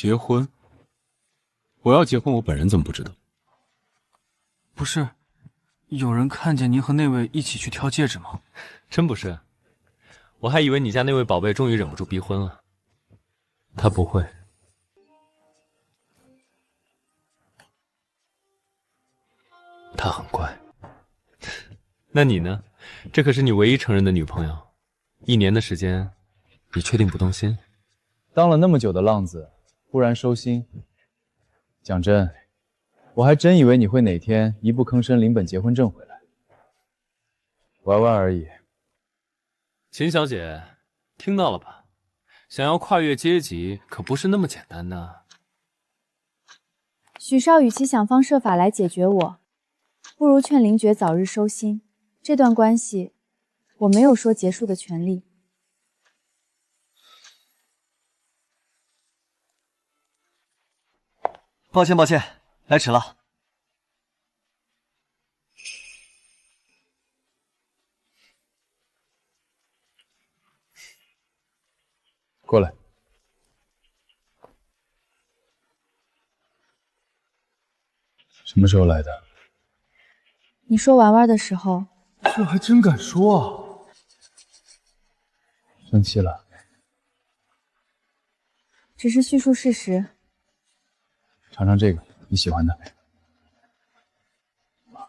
结婚？我要结婚，我本人怎么不知道？不是，有人看见您和那位一起去挑戒指吗？真不是，我还以为你家那位宝贝终于忍不住逼婚了。他不会。他很乖。那你呢？这可是你唯一承认的女朋友，1年的时间，你确定不动心？当了那么久的浪子，忽然收心。讲真，我还真以为你会哪天一不吭声领本结婚证回来，玩玩而已。秦小姐，听到了吧？想要跨越阶级，可不是那么简单的。许少与其想方设法来解决我，不如劝林觉早日收心。这段关系，我没有说结束的权利。抱歉，来迟了。过来。什么时候来的？你说玩玩的时候。这还真敢说啊！生气了？只是叙述事实。尝尝这个，你喜欢的。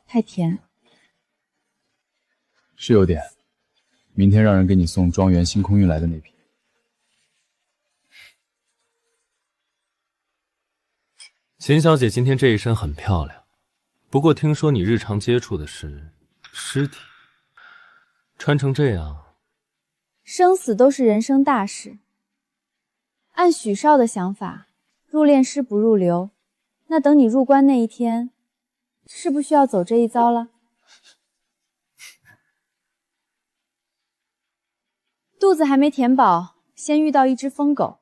太甜。是有点。明天让人给你送庄园星空运来的那批。秦小姐今天这一身很漂亮，不过听说你日常接触的是尸体，穿成这样，生死都是人生大事。按许少的想法，入殓师不入流，那等你入关那一天，是不需要走这一遭了？肚子还没填饱，先遇到一只疯狗，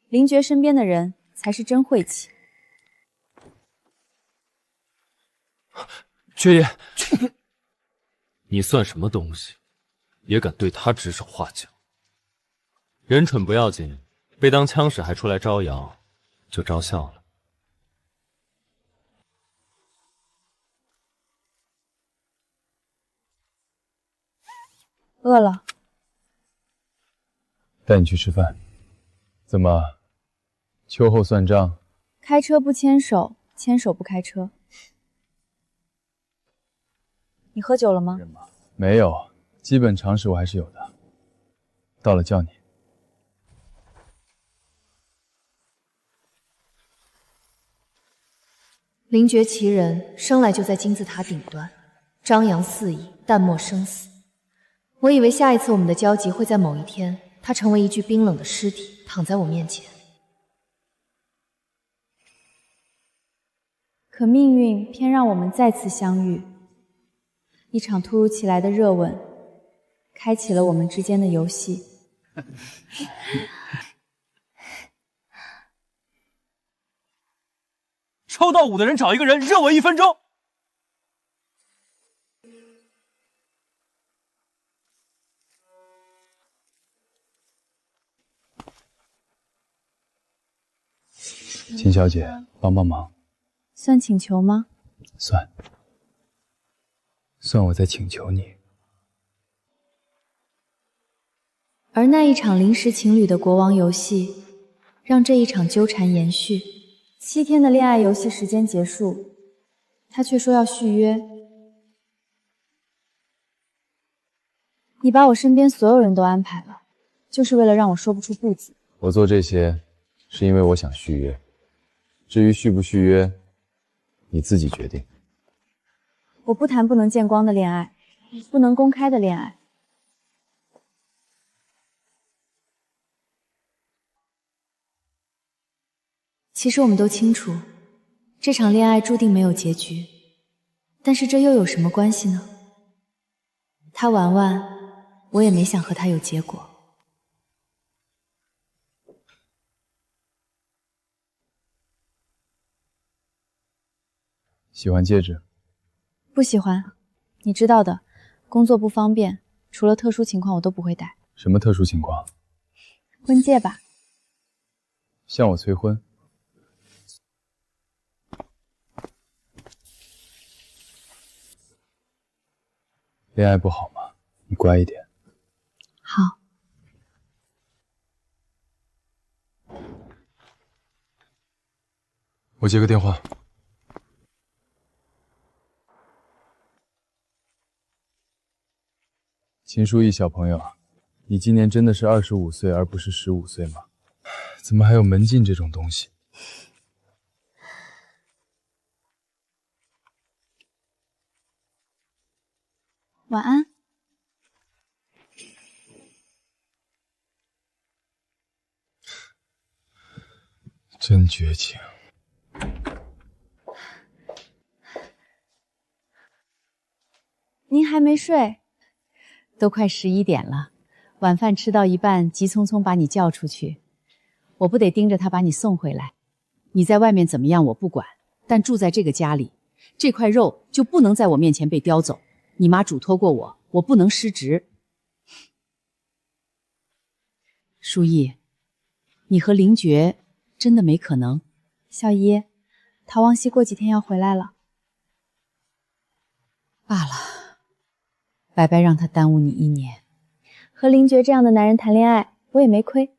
林觉身边的人才是真晦气。爵爷，你算什么东西，也敢对他指手画脚？人蠢不要紧，被当枪使还出来招摇，就招笑了。饿了，带你去吃饭。怎么，秋后算账？开车不牵手，牵手不开车。你喝酒了吗？没有，基本常识我还是有的。到了叫你。林觉其人生来就在金字塔顶端，张扬肆意，淡漠生死。我以为下一次我们的交集会在某一天，他成为一具冰冷的尸体，躺在我面前。可命运偏让我们再次相遇，一场突如其来的热吻，开启了我们之间的游戏。抽到5的人找一个人热吻1分钟。秦小姐，帮帮忙。算请求吗？算我在请求你。而那一场临时情侣的国王游戏，让这一场纠缠延续。7天的恋爱游戏时间结束，他却说要续约。你把我身边所有人都安排了，就是为了让我说不出不字。我做这些，是因为我想续约。至于续不续约，你自己决定。我不谈不能见光的恋爱，不能公开的恋爱。其实我们都清楚，这场恋爱注定没有结局，但是这又有什么关系呢？他玩玩，我也没想和他有结果。喜欢戒指？不喜欢，你知道的，工作不方便，除了特殊情况我都不会戴。什么特殊情况？婚戒吧。向我催婚？恋爱不好吗？你乖一点。好。我接个电话。秦书义小朋友，你今年真的是25岁，而不是15岁吗？怎么还有门禁这种东西？晚安。真绝情。您还没睡？都快11点了，晚饭吃到一半，急匆匆把你叫出去，我不得盯着他把你送回来。你在外面怎么样我不管，但住在这个家里，这块肉就不能在我面前被叼走。你妈嘱托过我，我不能失职。书义，你和凌绝真的没可能。小姨，陶王熙过几天要回来了。罢了，白白让他耽误你1年。和凌绝这样的男人谈恋爱，我也没亏。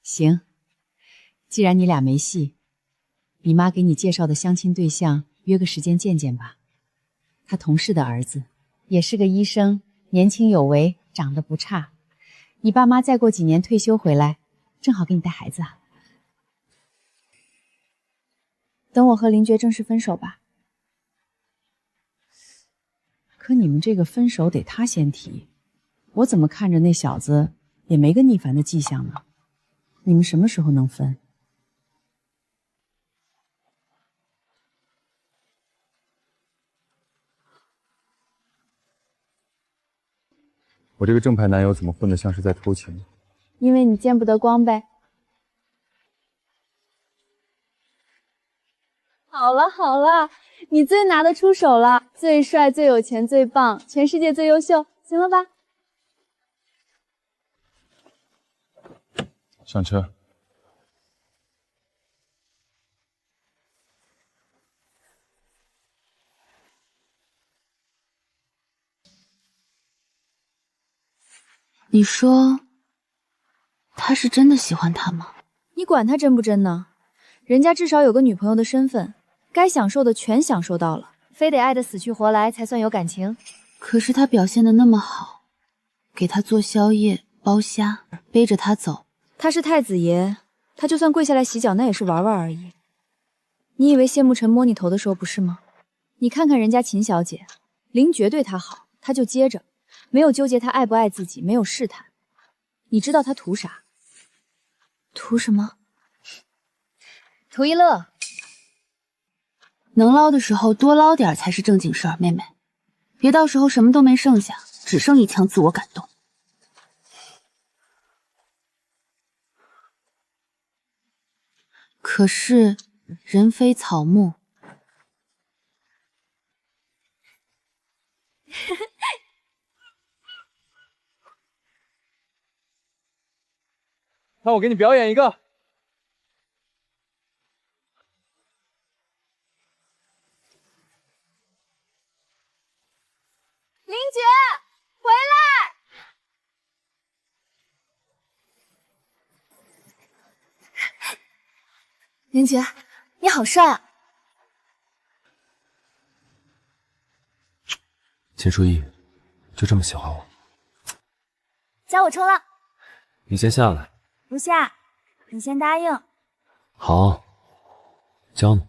行，既然你俩没戏，你妈给你介绍的相亲对象，约个时间见见吧。他同事的儿子，也是个医生，年轻有为，长得不差。你爸妈再过几年退休回来，正好给你带孩子啊。等我和凌绝正式分手吧。可你们这个分手得他先提，我怎么看着那小子也没个逆反的迹象呢？你们什么时候能分？我这个正牌男友怎么混得像是在偷情？因为你见不得光呗。好了好了，你最拿得出手了，最帅、最有钱、最棒，全世界最优秀，行了吧？上车。你说，他是真的喜欢他吗？你管他真不真呢？人家至少有个女朋友的身份，该享受的全享受到了，非得爱得死去活来才算有感情。可是他表现得那么好，给他做宵夜、包虾，背着他走。他是太子爷，他就算跪下来洗脚，那也是玩玩而已。你以为谢慕辰摸你头的时候不是吗？你看看人家秦小姐，凌绝对他好，他就接着。没有纠结他爱不爱自己，没有试探。你知道他图啥？图什么？图一乐。能捞的时候多捞点才是正经事儿，妹妹，别到时候什么都没剩下，只剩一腔自我感动。可是人非草木。那我给你表演一个。凌绝，回来！凌绝，你好帅啊！秦书义，就这么喜欢我？加我冲浪！你先下来。不下，你先答应。好，教你。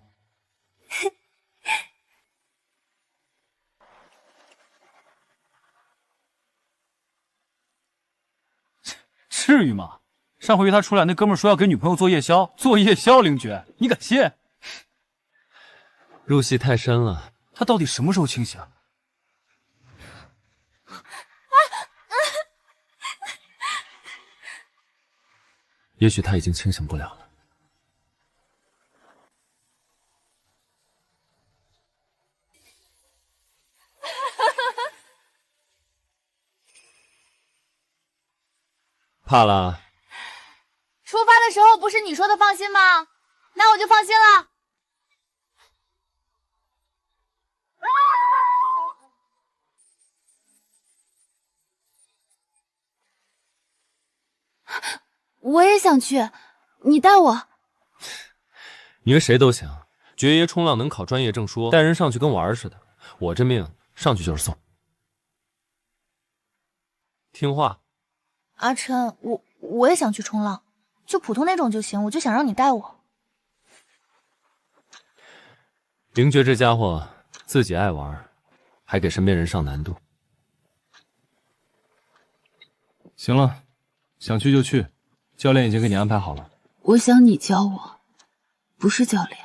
至于吗？上回约他出来，那哥们说要给女朋友做夜宵，做夜宵，凌绝，你敢信？入戏太深了。他到底什么时候清醒？也许他已经清醒不了了。怕了？出发的时候不是你说的放心吗？那我就放心了。我也想去，你带我。你和谁都行。爵爷冲浪能考专业证书，带人上去跟玩似的。我这命上去就是送。听话。阿琛，我也想去冲浪，就普通那种就行，我就想让你带我。凌绝这家伙自己爱玩，还给身边人上难度。行了，想去就去，教练已经给你安排好了。我想你教我，不是教练。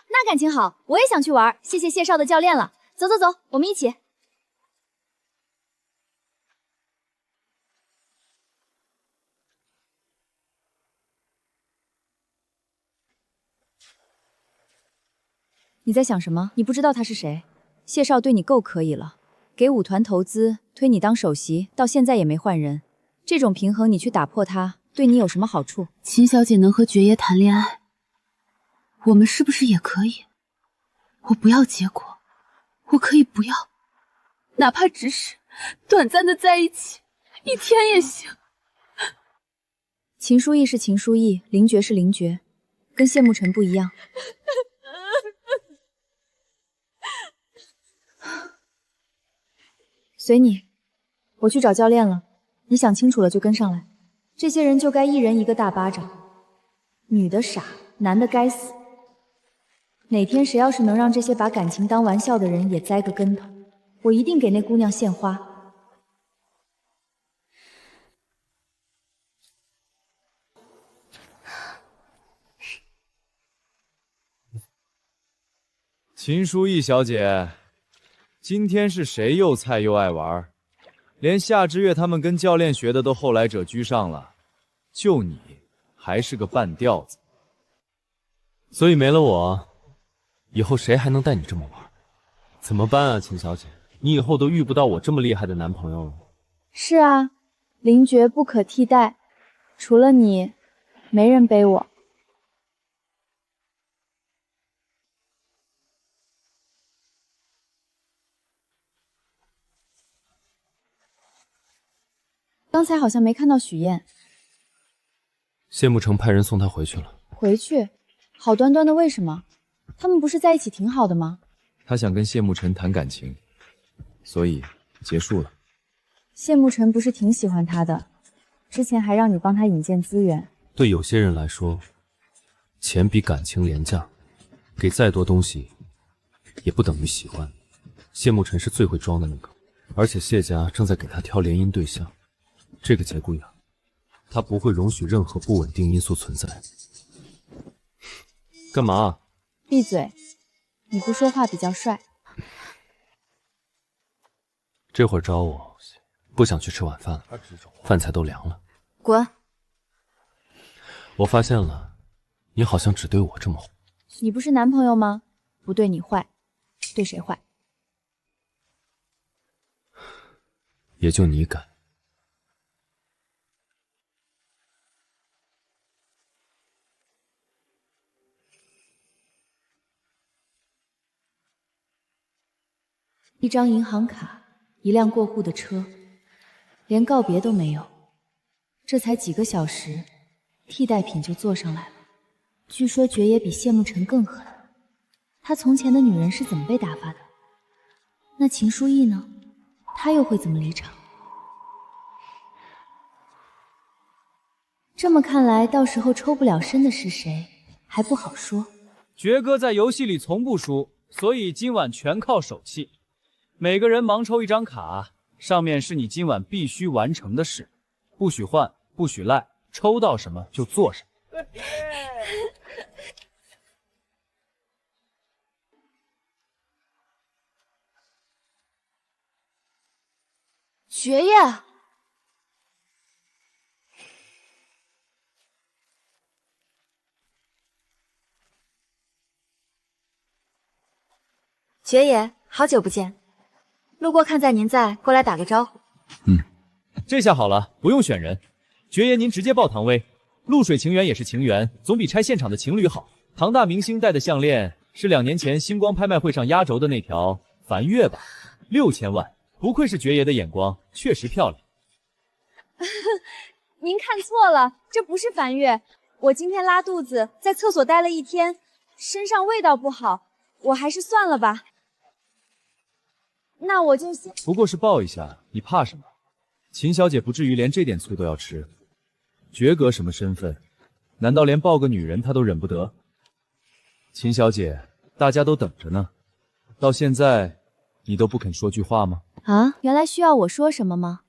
那感情好，我也想去玩，谢谢谢少的教练了。走走走，我们一起。你在想什么？你不知道他是谁？谢少对你够可以了，给舞团投资，推你当首席，到现在也没换人。这种平衡你去打破它，对你有什么好处？秦小姐能和爵爷谈恋爱，我们是不是也可以？我不要结果，我可以不要，哪怕只是短暂的在一起，1天也行。秦书意是秦书意，凌绝是凌绝，跟谢慕辰不一样。随你，我去找教练了。你想清楚了就跟上来。这些人就该一人一个大巴掌。女的傻，男的该死。哪天谁要是能让这些把感情当玩笑的人也栽个跟头，我一定给那姑娘献花。秦书意小姐，今天是谁又菜又爱玩？连夏之月他们跟教练学的都后来者居上了，就你还是个半吊子。所以没了我，以后谁还能带你这么玩？怎么办啊，秦小姐？你以后都遇不到我这么厉害的男朋友了。是啊，凌绝不可替代，除了你，没人背我。刚才好像没看到许燕。谢慕辰派人送她回去了。回去？好端端的为什么？他们不是在一起挺好的吗？他想跟谢慕辰谈感情，所以结束了。谢慕辰不是挺喜欢他的，之前还让你帮他引荐资源。对有些人来说，钱比感情廉价，给再多东西也不等于喜欢。谢慕辰是最会装的那个，而且谢家正在给他挑联姻对象。这个节骨眼，他不会容许任何不稳定因素存在。干嘛？闭嘴！你不说话比较帅。这会儿找我，不想去吃晚饭了，饭菜都凉了。滚！我发现了，你好像只对我这么坏。你不是男朋友吗？不对你坏，对谁坏？也就你敢。一张银行卡，一辆过户的车，连告别都没有。这才几个小时，替代品就坐上来了。据说爵爷比谢慕辰更狠，他从前的女人是怎么被打发的？那秦书意呢？他又会怎么离场？这么看来，到时候抽不了身的是谁，还不好说。爵哥在游戏里从不输，所以今晚全靠手气。每个人盲抽一张卡，上面是你今晚必须完成的事，不许换，不许赖，抽到什么就做什么。爵爷，爵爷，好久不见，路过看在您在，过来打个招呼。这下好了，不用选人，爵爷您直接报唐薇。露水情缘也是情缘，总比拆现场的情侣好。唐大明星戴的项链是2年前星光拍卖会上压轴的那条梵月吧，6000万，不愧是爵爷的眼光，确实漂亮。您看错了，这不是梵月。我今天拉肚子，在厕所待了1天，身上味道不好，我还是算了吧。那我就先……不过是抱一下，你怕什么？秦小姐不至于连这点醋都要吃。爵阁什么身份？难道连抱个女人她都忍不得？秦小姐，大家都等着呢，到现在你都不肯说句话吗？啊，原来需要我说什么吗？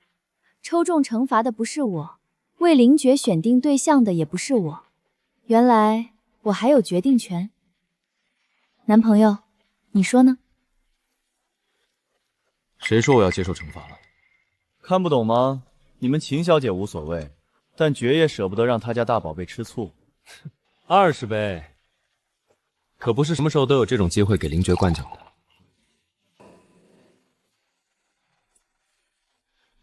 抽中惩罚的不是我，为灵爵选定对象的也不是我，原来我还有决定权。男朋友，你说呢？谁说我要接受惩罚了？看不懂吗？你们秦小姐无所谓，但爵爷舍不得让他家大宝贝吃醋。20杯，可不是什么时候都有这种机会给灵爵灌酒的。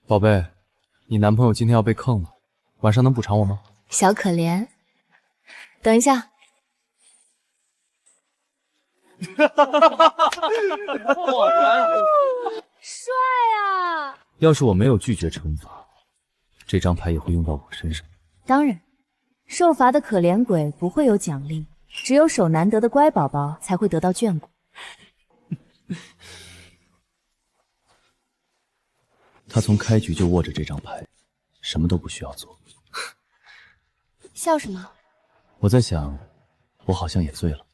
宝贝，你男朋友今天要被坑了，晚上能补偿我吗？小可怜，等一下。帅啊！要是我没有拒绝惩罚，这张牌也会用到我身上。当然，受罚的可怜鬼不会有奖励，只有手难得的乖宝宝才会得到眷顾。他从开局就握着这张牌，什么都不需要做。笑什么？我在想，我好像也醉了。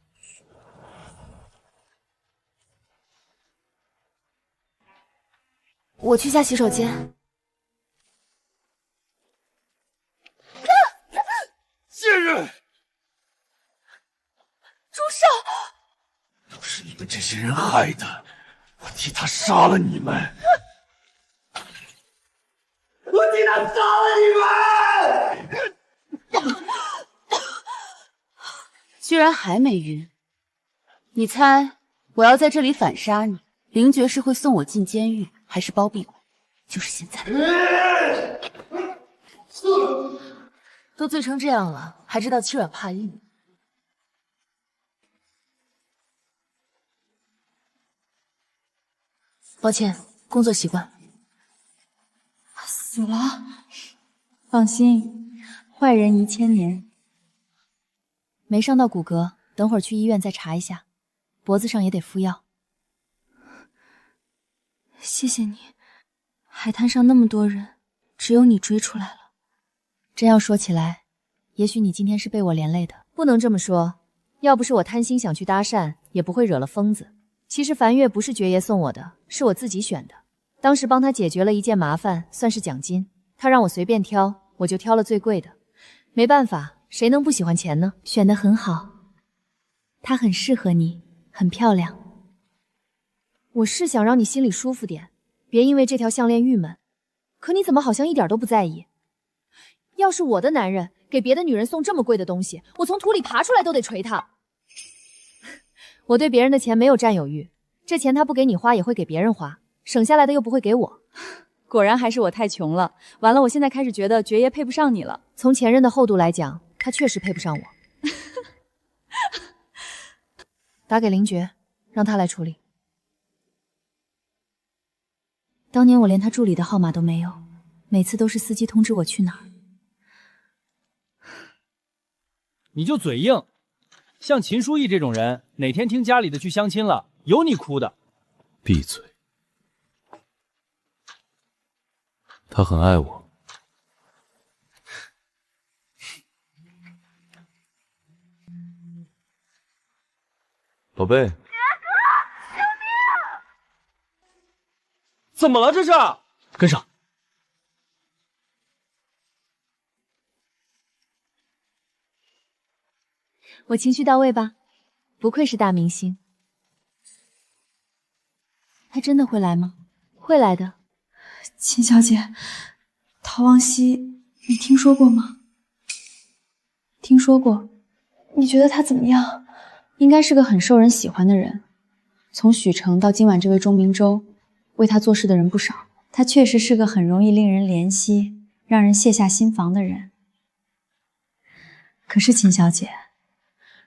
我去下洗手间。贱人！住手！都是你们这些人害的，我替他杀了你们！我替他杀了你们！居然还没晕！你猜我要在这里反杀你，灵爵是会送我进监狱，还是包庇我？就是现在！都醉成这样了，还知道欺软怕硬。抱歉，工作习惯。死了？放心，坏人1000年。没伤到骨骼，等会儿去医院再查一下，脖子上也得敷药。谢谢你，海滩上那么多人，只有你追出来了。真要说起来，也许你今天是被我连累的。不能这么说，要不是我贪心想去搭讪，也不会惹了疯子。其实梵月不是爵爷送我的，是我自己选的。当时帮他解决了一件麻烦，算是奖金。他让我随便挑，我就挑了最贵的。没办法，谁能不喜欢钱呢？选得很好，它很适合你，很漂亮。我是想让你心里舒服点，别因为这条项链郁闷。可你怎么好像一点都不在意？要是我的男人给别的女人送这么贵的东西，我从土里爬出来都得捶他。我对别人的钱没有占有欲，这钱他不给你花也会给别人花，省下来的又不会给我。果然还是我太穷了。完了，我现在开始觉得爵爷配不上你了。从前任的厚度来讲，他确实配不上我。打给灵爵，让他来处理。当年我连他助理的号码都没有，每次都是司机通知我去哪儿。你就嘴硬，像秦书义这种人，哪天听家里的去相亲了，有你哭的。闭嘴！他很爱我。宝贝，怎么了这是？跟上。我情绪到位吧？不愧是大明星。他真的会来吗？会来的。秦小姐，陶王熙，你听说过吗？听说过。你觉得他怎么样？应该是个很受人喜欢的人。从许成到今晚这位钟明舟，为他做事的人不少。他确实是个很容易令人怜惜、让人卸下心防的人。可是秦小姐，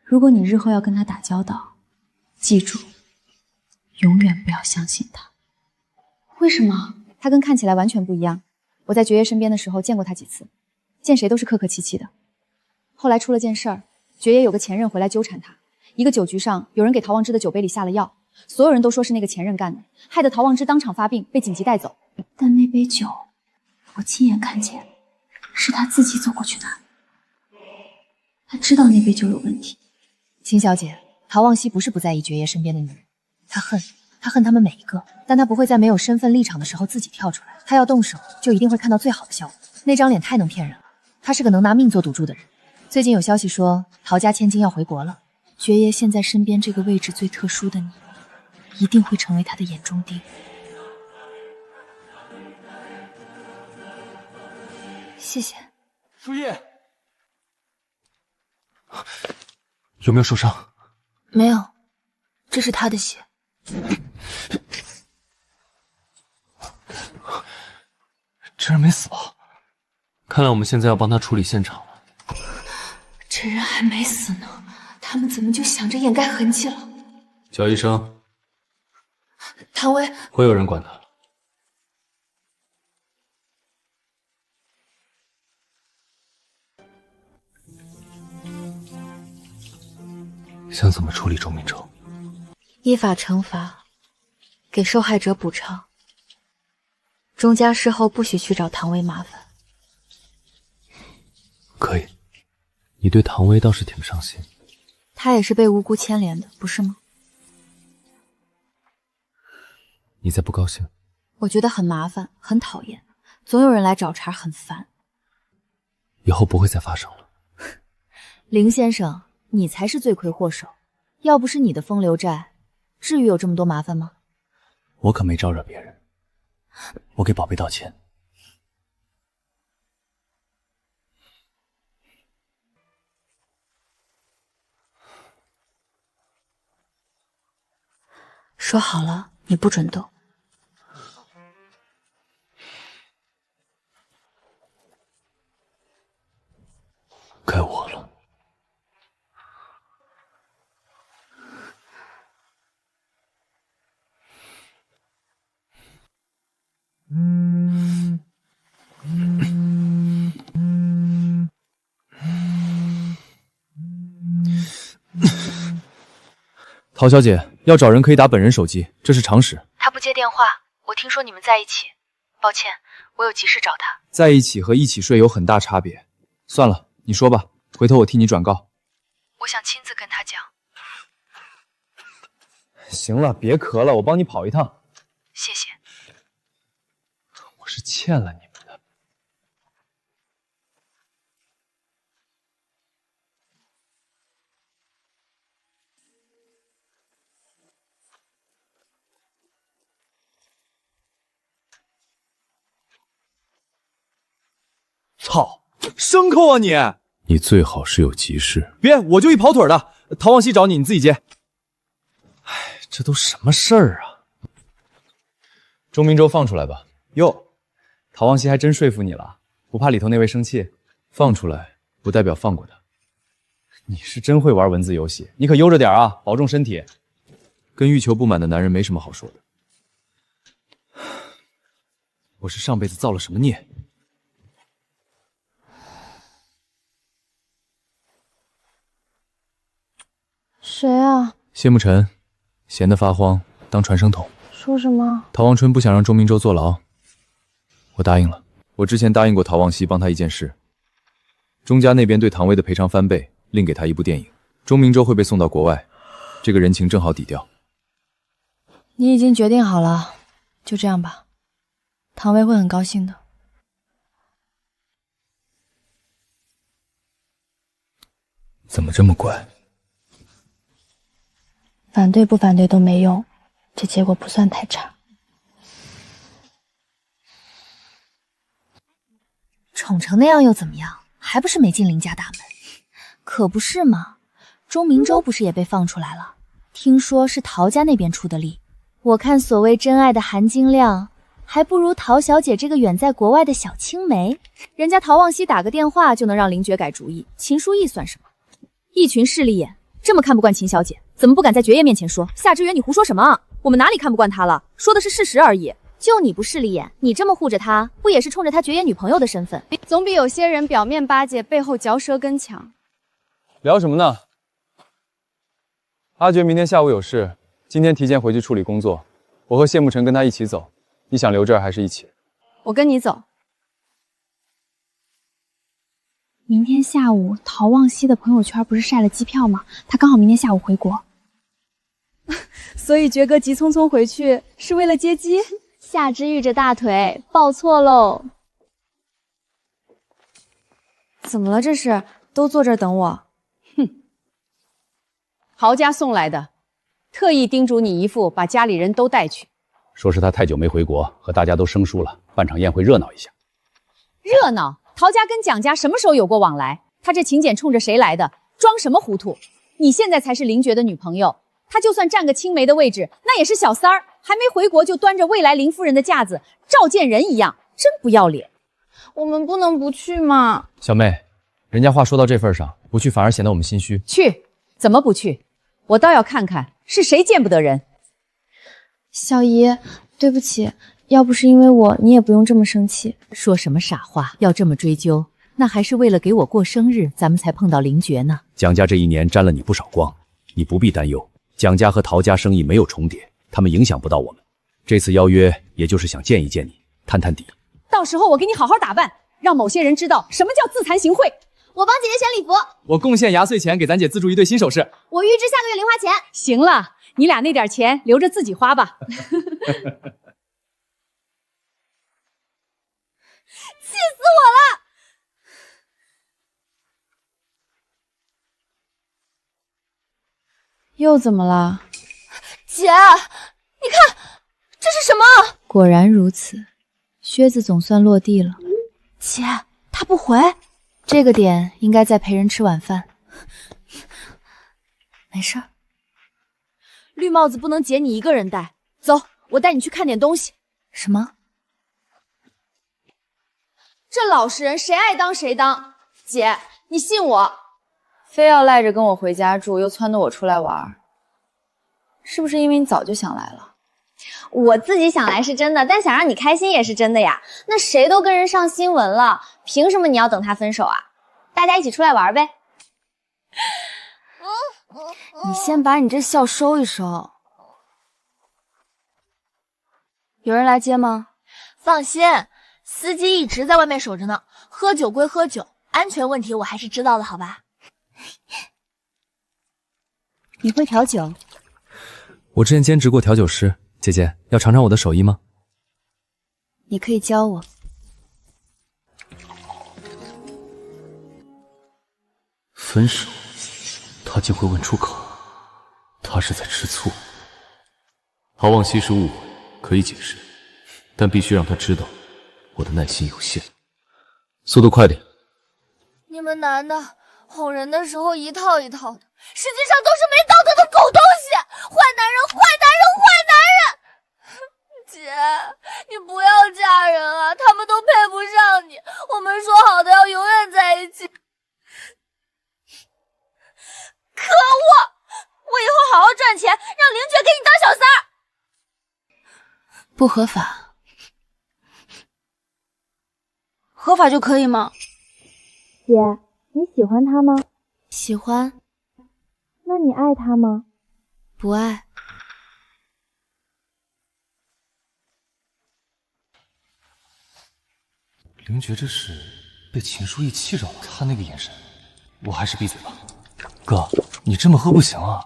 如果你日后要跟他打交道，记住，永远不要相信他。为什么？他跟看起来完全不一样。我在爵爷身边的时候见过他几次，见谁都是客客气气的。后来出了件事儿，爵爷有个前任回来纠缠他，一个酒局上有人给陶望之的酒杯里下了药，所有人都说是那个前任干的，害得陶望之当场发病，被紧急带走。但那杯酒，我亲眼看见，是他自己走过去拿的。他知道那杯酒有问题。秦小姐，陶望熙不是不在意爵爷身边的女人，他恨他们每一个，但他不会在没有身份立场的时候自己跳出来。他要动手，就一定会看到最好的效果。那张脸太能骗人了，他是个能拿命做赌注的人。最近有消息说陶家千金要回国了，爵爷现在身边这个位置最特殊的你，一定会成为他的眼中钉。谢谢。树叶，有没有受伤？没有，这是他的血。这人没死吧？看来我们现在要帮他处理现场了。这人还没死呢，他们怎么就想着掩盖痕迹了？叫医生。唐薇，会有人管他了。想怎么处理周明洲？依法惩罚，给受害者补偿。钟家事后不许去找唐薇麻烦。可以，你对唐薇倒是挺上心。她也是被无辜牵连的，不是吗？你在不高兴？我觉得很麻烦，很讨厌，总有人来找茬，很烦。以后不会再发生了。林先生，你才是罪魁祸首。要不是你的风流债，至于有这么多麻烦吗？我可没招惹别人，我给宝贝道歉。说好了，你不准动。该我了。陶小姐，要找人可以打本人手机，这是常识。他不接电话，我听说你们在一起。抱歉，我有急事找他。在一起和一起睡有很大差别。算了，你说吧，回头我替你转告。我想亲自跟他讲。行了，别咳了，我帮你跑一趟。谢谢。我是欠了你们的。操，牲口啊你！你最好是有急事。别，我就一跑腿的。陶望熙找你，你自己接。哎，这都什么事儿啊？钟明洲放出来吧。哟，陶望熙还真说服你了，不怕里头那位生气？放出来不代表放过他。你是真会玩文字游戏，你可悠着点啊，保重身体。跟欲求不满的男人没什么好说的。我是上辈子造了什么孽？谁啊？谢慕辰，闲得发慌，当传声筒。说什么？陶望春不想让钟明洲坐牢，我答应了。我之前答应过陶望熙帮他一件事，钟家那边对唐薇的赔偿翻倍，另给他一部电影。钟明洲会被送到国外，这个人情正好抵掉。你已经决定好了，就这样吧。唐薇会很高兴的。怎么这么乖？反对不反对都没用，这结果不算太差。宠成那样又怎么样？还不是没进林家大门？可不是嘛，钟明洲不是也被放出来了？听说是陶家那边出的力。我看所谓真爱的含金量，还不如陶小姐这个远在国外的小青梅。人家陶望熙打个电话就能让林爵改主意，秦书义算什么？一群势利眼，这么看不惯秦小姐，怎么不敢在爵爷面前说？夏之源，你胡说什么？我们哪里看不惯他了？说的是事实而已。就你不势利眼，你这么护着他，不也是冲着他绝缘女朋友的身份？总比有些人表面巴结，背后嚼舌根强。聊什么呢？阿珏明天下午有事，今天提前回去处理工作。我和谢沐晨跟他一起走，你想留这儿还是一起？我跟你走。明天下午，陶望西的朋友圈不是晒了机票吗？他刚好明天下午回国，所以爵哥急匆匆回去是为了接机。夏之玉这大腿抱错喽。怎么了？这是都坐这儿等我？哼，陶家送来的，特意叮嘱你姨父把家里人都带去。说是他太久没回国，和大家都生疏了，办场宴会热闹一下。热闹？陶家跟蒋家什么时候有过往来？他这请柬冲着谁来的？装什么糊涂？你现在才是林爵的女朋友，他就算占个青梅的位置，那也是小三儿，还没回国就端着未来林夫人的架子，召见人一样，真不要脸。我们不能不去吗？小妹，人家话说到这份上，不去反而显得我们心虚。去，怎么不去？我倒要看看是谁见不得人。小姨，对不起，要不是因为我，你也不用这么生气。说什么傻话，要这么追究，那还是为了给我过生日，咱们才碰到林爵呢。蒋家这一年沾了你不少光，你不必担忧。蒋家和陶家生意没有重叠，他们影响不到我们。这次邀约也就是想见一见你，探探底。到时候我给你好好打扮，让某些人知道什么叫自惭形秽。我帮姐姐选礼服，我贡献压岁钱给咱姐资助一对新首饰。我预支下个月零花钱。行了，你俩那点钱留着自己花吧。气死我了！又怎么了？姐，你看这是什么？果然如此，靴子总算落地了。姐，他不回，这个点应该在陪人吃晚饭。没事儿。绿帽子不能姐你一个人戴，走，我带你去看点东西。什么？这老实人谁爱当谁当，姐，你信我。非要赖着跟我回家住，又撺掇我出来玩，是不是因为你早就想来了？我自己想来是真的，但想让你开心也是真的呀。那谁都跟人上新闻了，凭什么你要等他分手啊？大家一起出来玩呗。你先把你这笑收一收。有人来接吗？放心，司机一直在外面守着呢。喝酒归喝酒，安全问题我还是知道的，好吧？你会调酒？我之前兼职过调酒师，姐姐要尝尝我的手艺吗？你可以教我。分手，他竟会问出口，他是在吃醋。陶望西是误会，可以解释，但必须让他知道我的耐心有限。速度快点！你们男的哄人的时候一套一套的，实际上都是没道德的狗东西！坏男人，坏男人，坏男人！姐，你不要嫁人啊，他们都配不上你。我们说好的要永远在一起。可恶！我以后好好赚钱，让凌爵给你当小三儿。不合法。合法就可以吗？姐，你喜欢他吗？喜欢。那你爱他吗？不爱。凌爵这是被秦书义气着了，他那个眼神，我还是闭嘴吧。哥，你这么喝不行啊，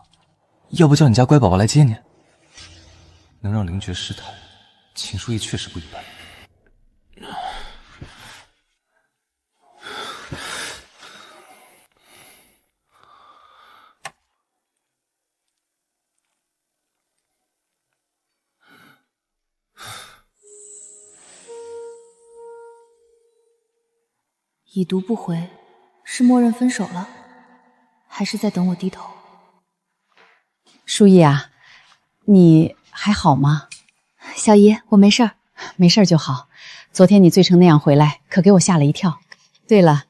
要不叫你家乖宝宝来接你？能让凌爵失态，秦书义确实不一般。已读不回，是默认分手了，还是在等我低头？书意啊，你还好吗？小姨，我没事儿，没事儿就好。昨天你醉成那样回来，可给我吓了一跳。对了，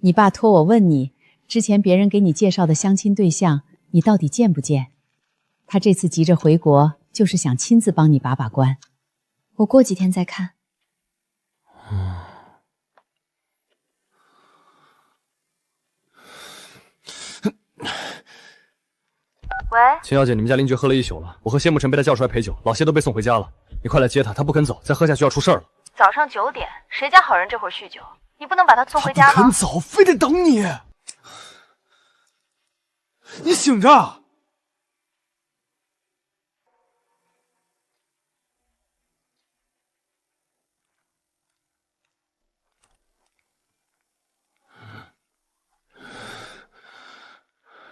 你爸托我问你，之前别人给你介绍的相亲对象，你到底见不见？他这次急着回国，就是想亲自帮你把把关。我过几天再看。喂，秦小姐，你们家林觉喝了一宿了，我和谢慕辰被他叫出来陪酒，老谢都被送回家了。你快来接他，他不肯走，再喝下去要出事儿了。早上9点，谁家好人这会儿酗酒？你不能把他送回家吗？他不肯走，非得等你。你醒着！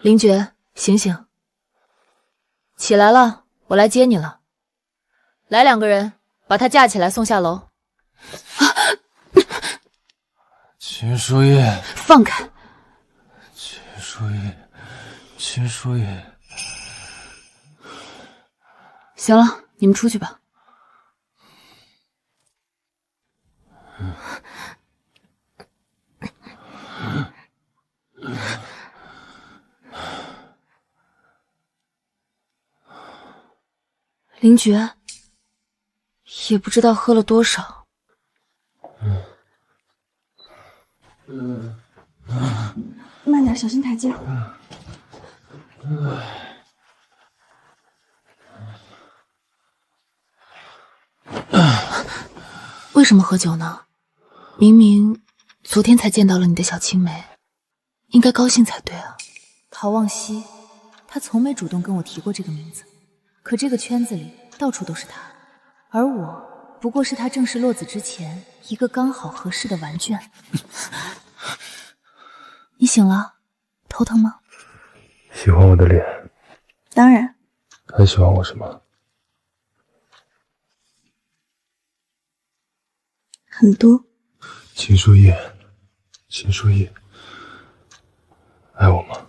林觉，醒醒！起来了，我来接你了。来2个人，把他架起来送下楼。秦书意，放开！秦书意，秦书意。行了，你们出去吧。林觉，也不知道喝了多少。慢点，小心台阶。为什么喝酒呢？明明昨天才见到了你的小青梅，应该高兴才对啊。陶望西，他从没主动跟我提过这个名字，可这个圈子里到处都是他，而我不过是他正式落子之前一个刚好合适的玩卷。你醒了？头疼吗？喜欢我的脸？当然。还喜欢我什么？很多。秦书意，秦书意，爱我吗？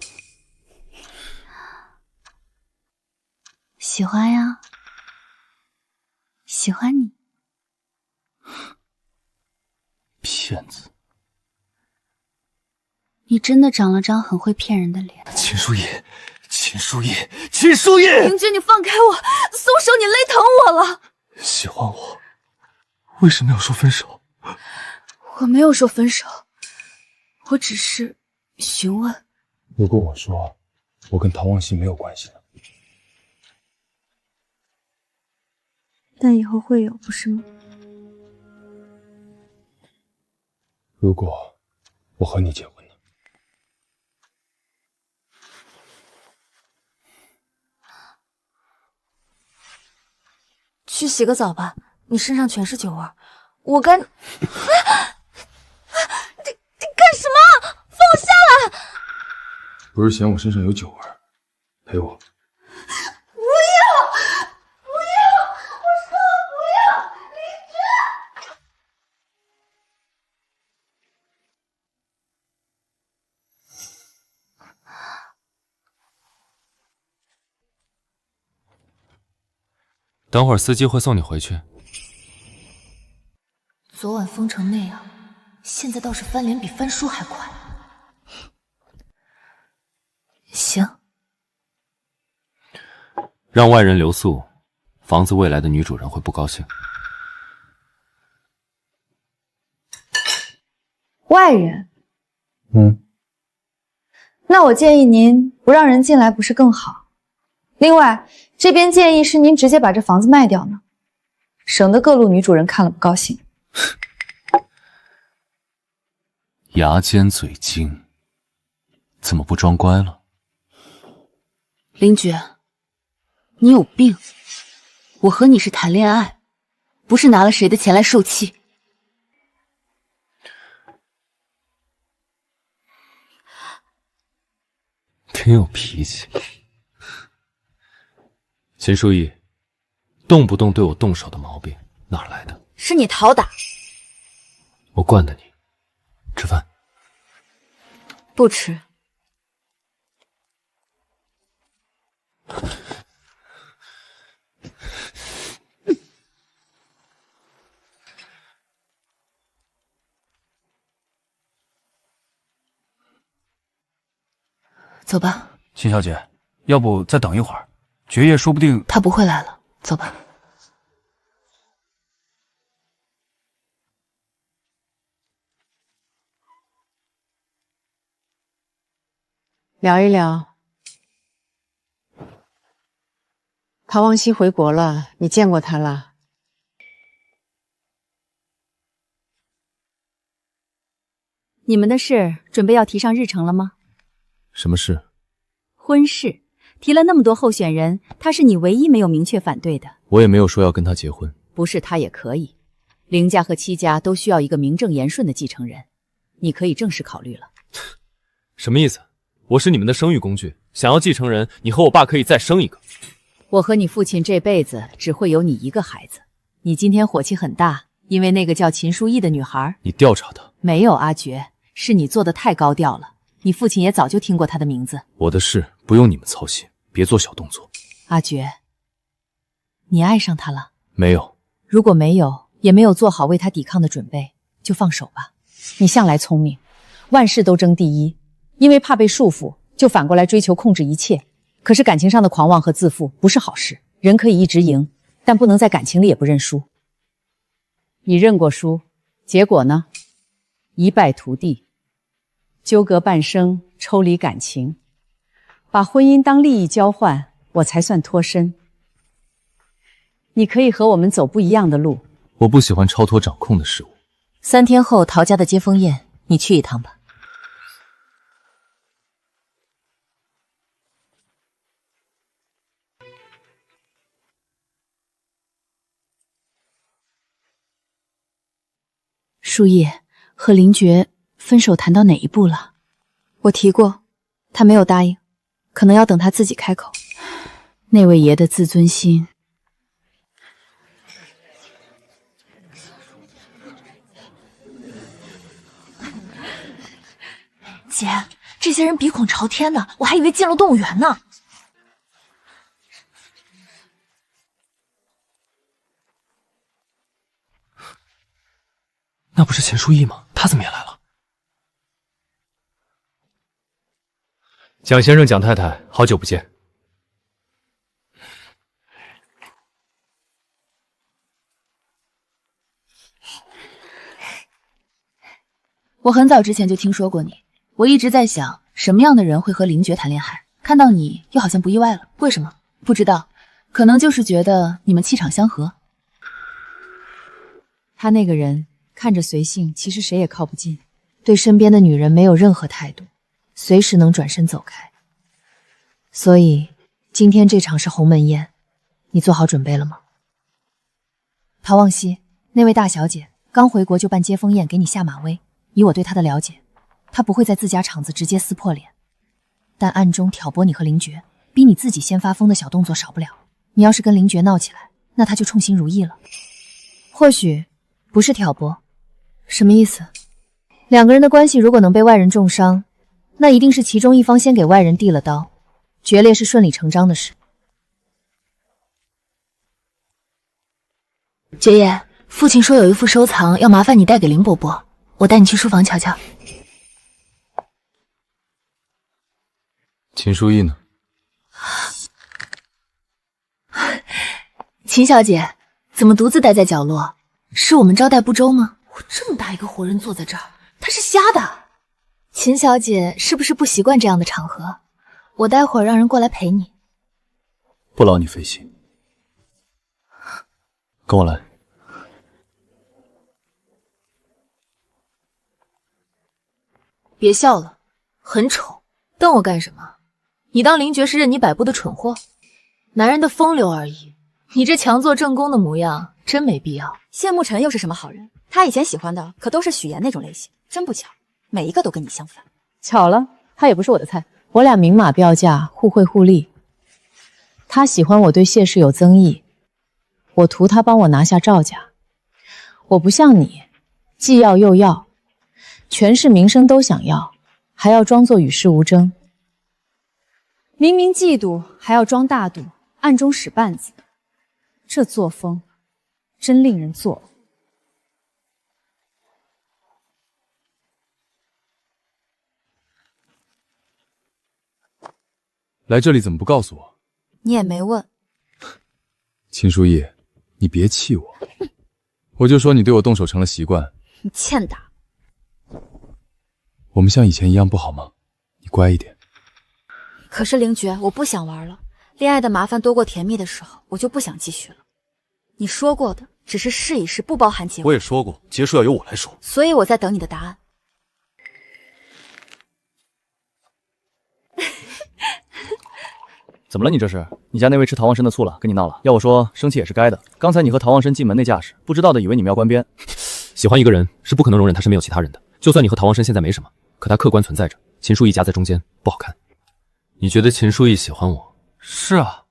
喜欢呀，喜欢你。骗子！你真的长了张很会骗人的脸。秦书意，秦书意，秦书意！林觉，你放开我，松手，你勒疼我了。喜欢我，为什么要说分手？我没有说分手，我只是询问。如果我说我跟陶望西没有关系了，但以后会有，不是吗？如果我和你结婚呢？去洗个澡吧，你身上全是酒味。我该……你干什么？放我下来！不是嫌我身上有酒味，陪我。不要！不要！我说不要！林觉！等会儿司机会送你回去。昨晚疯成那样，现在倒是翻脸比翻书还快。行，让外人留宿，房子未来的女主人会不高兴。外人？嗯，那我建议您不让人进来，不是更好？另外，这边建议是您直接把这房子卖掉呢，省得各路女主人看了不高兴。牙尖嘴精，怎么不装乖了？林觉，你有病！我和你是谈恋爱，不是拿了谁的钱来受气。挺有脾气。秦书意，动不动对我动手的毛病哪儿来的？是你讨打。我惯的你。吃饭。不吃。走吧。秦小姐，要不再等一会儿，爵爷说不定……他不会来了，走吧。聊一聊。陶望西回国了，你见过他了？你们的事准备要提上日程了吗？什么事？婚事。提了那么多候选人，他是你唯一没有明确反对的。我也没有说要跟他结婚。不是他也可以。凌家和戚家都需要一个名正言顺的继承人，你可以正式考虑了。什么意思？我是你们的生育工具，想要继承人，你和我爸可以再生一个。我和你父亲这辈子只会有你一个孩子。你今天火气很大，因为那个叫秦书意的女孩。你调查她？没有，阿珏，是你做的太高调了。你父亲也早就听过她的名字。我的事不用你们操心，别做小动作。阿珏，你爱上她了？没有。如果没有，也没有做好为她抵抗的准备，就放手吧。你向来聪明，万事都争第一，因为怕被束缚，就反过来追求控制一切。可是感情上的狂妄和自负不是好事。人可以一直赢，但不能在感情里也不认输。你认过输，结果呢？一败涂地。纠葛半生，抽离感情，把婚姻当利益交换，我才算脱身。你可以和我们走不一样的路。我不喜欢超脱掌控的事物。3天后陶家的接风宴，你去一趟吧。树叶和林觉分手谈到哪一步了？我提过，他没有答应，可能要等他自己开口。那位爷的自尊心。姐，这些人鼻孔朝天的，我还以为进了动物园呢。那不是秦书意吗？他怎么也来了？蒋先生、蒋太太，好久不见。我很早之前就听说过你，我一直在想，什么样的人会和林觉谈恋爱？看到你，又好像不意外了。为什么？不知道，可能就是觉得你们气场相合。他那个人看着随性，其实谁也靠不近，对身边的女人没有任何态度，随时能转身走开。所以今天这场是鸿门宴，你做好准备了吗？陶望西，那位大小姐刚回国就办接风宴给你下马威，以我对她的了解，她不会在自家场子直接撕破脸，但暗中挑拨你和林觉，逼你自己先发疯的小动作少不了。你要是跟林觉闹起来，那他就称心如意了。或许不是挑拨。什么意思？两个人的关系如果能被外人重伤，那一定是其中一方先给外人递了刀，决裂是顺理成章的事。爵爷，父亲说有一副收藏要麻烦你带给林伯伯，我带你去书房瞧瞧。秦书意呢？秦小姐怎么独自待在角落？是我们招待不周吗？我这么大一个活人坐在这儿，她是瞎的。秦小姐是不是不习惯这样的场合？我待会儿让人过来陪你。不劳你费心，跟我来。别笑了，很丑，瞪我干什么？你当林觉是任你摆布的蠢货？男人的风流而已，你这强作正宫的模样真没必要。谢慕辰又是什么好人？他以前喜欢的可都是许言那种类型，真不巧，每一个都跟你相反。巧了，他也不是我的菜，我俩明码标价，互惠互利。他喜欢我对谢氏有增益，我图他帮我拿下赵家。我不像你，既要又要，权势名声都想要，还要装作与世无争。明明嫉妒，还要装大度，暗中使绊子，这作风真令人作呕。来这里怎么不告诉我？你也没问。秦书意，你别气我，我就说你对我动手成了习惯。你欠打。我们像以前一样不好吗？你乖一点。可是凌绝，我不想玩了。恋爱的麻烦多过甜蜜的时候，我就不想继续了。你说过的只是试一试，不包含结果。我也说过，结束要由我来说。所以我在等你的答案。怎么了？你这是？你家那位吃陶望参的醋了，跟你闹了？要我说，生气也是该的。刚才你和陶望参进门那架势，不知道的以为你们要关边。喜欢一个人是不可能容忍他身边有其他人的。就算你和陶望参现在没什么，可他客观存在着。秦书义夹在中间，不好看。你觉得秦书义喜欢我？是啊，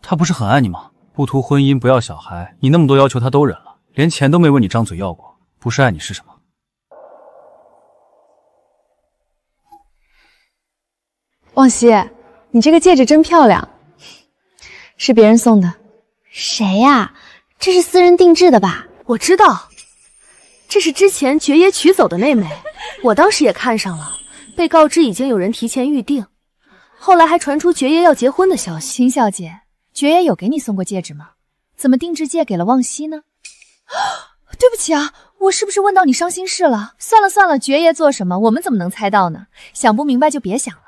他不是很爱你吗？不图婚姻，不要小孩，你那么多要求他都忍了，连钱都没问你张嘴要过，不是爱你是什么？望西，你这个戒指真漂亮，是别人送的。谁呀？这是私人定制的吧？我知道，这是之前爵爷娶走的妹妹，我当时也看上了，被告知已经有人提前预定，后来还传出爵爷要结婚的消息。秦小姐，爵爷有给你送过戒指吗？怎么定制戒给了望西呢？对不起啊，我是不是问到你伤心事了？算了算了，爵爷做什么，我们怎么能猜到呢？想不明白就别想了，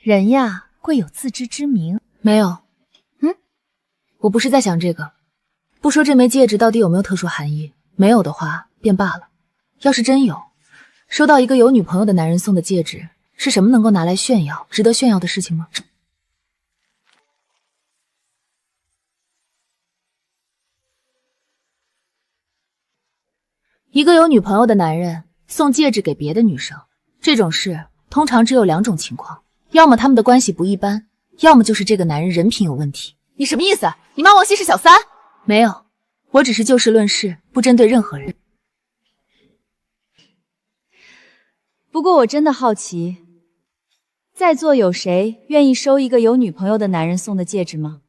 人呀，贵有自知之明。没有，我不是在想这个。不说这枚戒指到底有没有特殊含义，没有的话便罢了。要是真有，收到一个有女朋友的男人送的戒指，是什么能够拿来炫耀、值得炫耀的事情吗？一个有女朋友的男人送戒指给别的女生，这种事通常只有两种情况，要么他们的关系不一般，要么就是这个男人人品有问题。你什么意思？你骂望西是小三？没有，我只是就事论事，不针对任何人。不过我真的好奇，在座有谁愿意收一个有女朋友的男人送的戒指吗？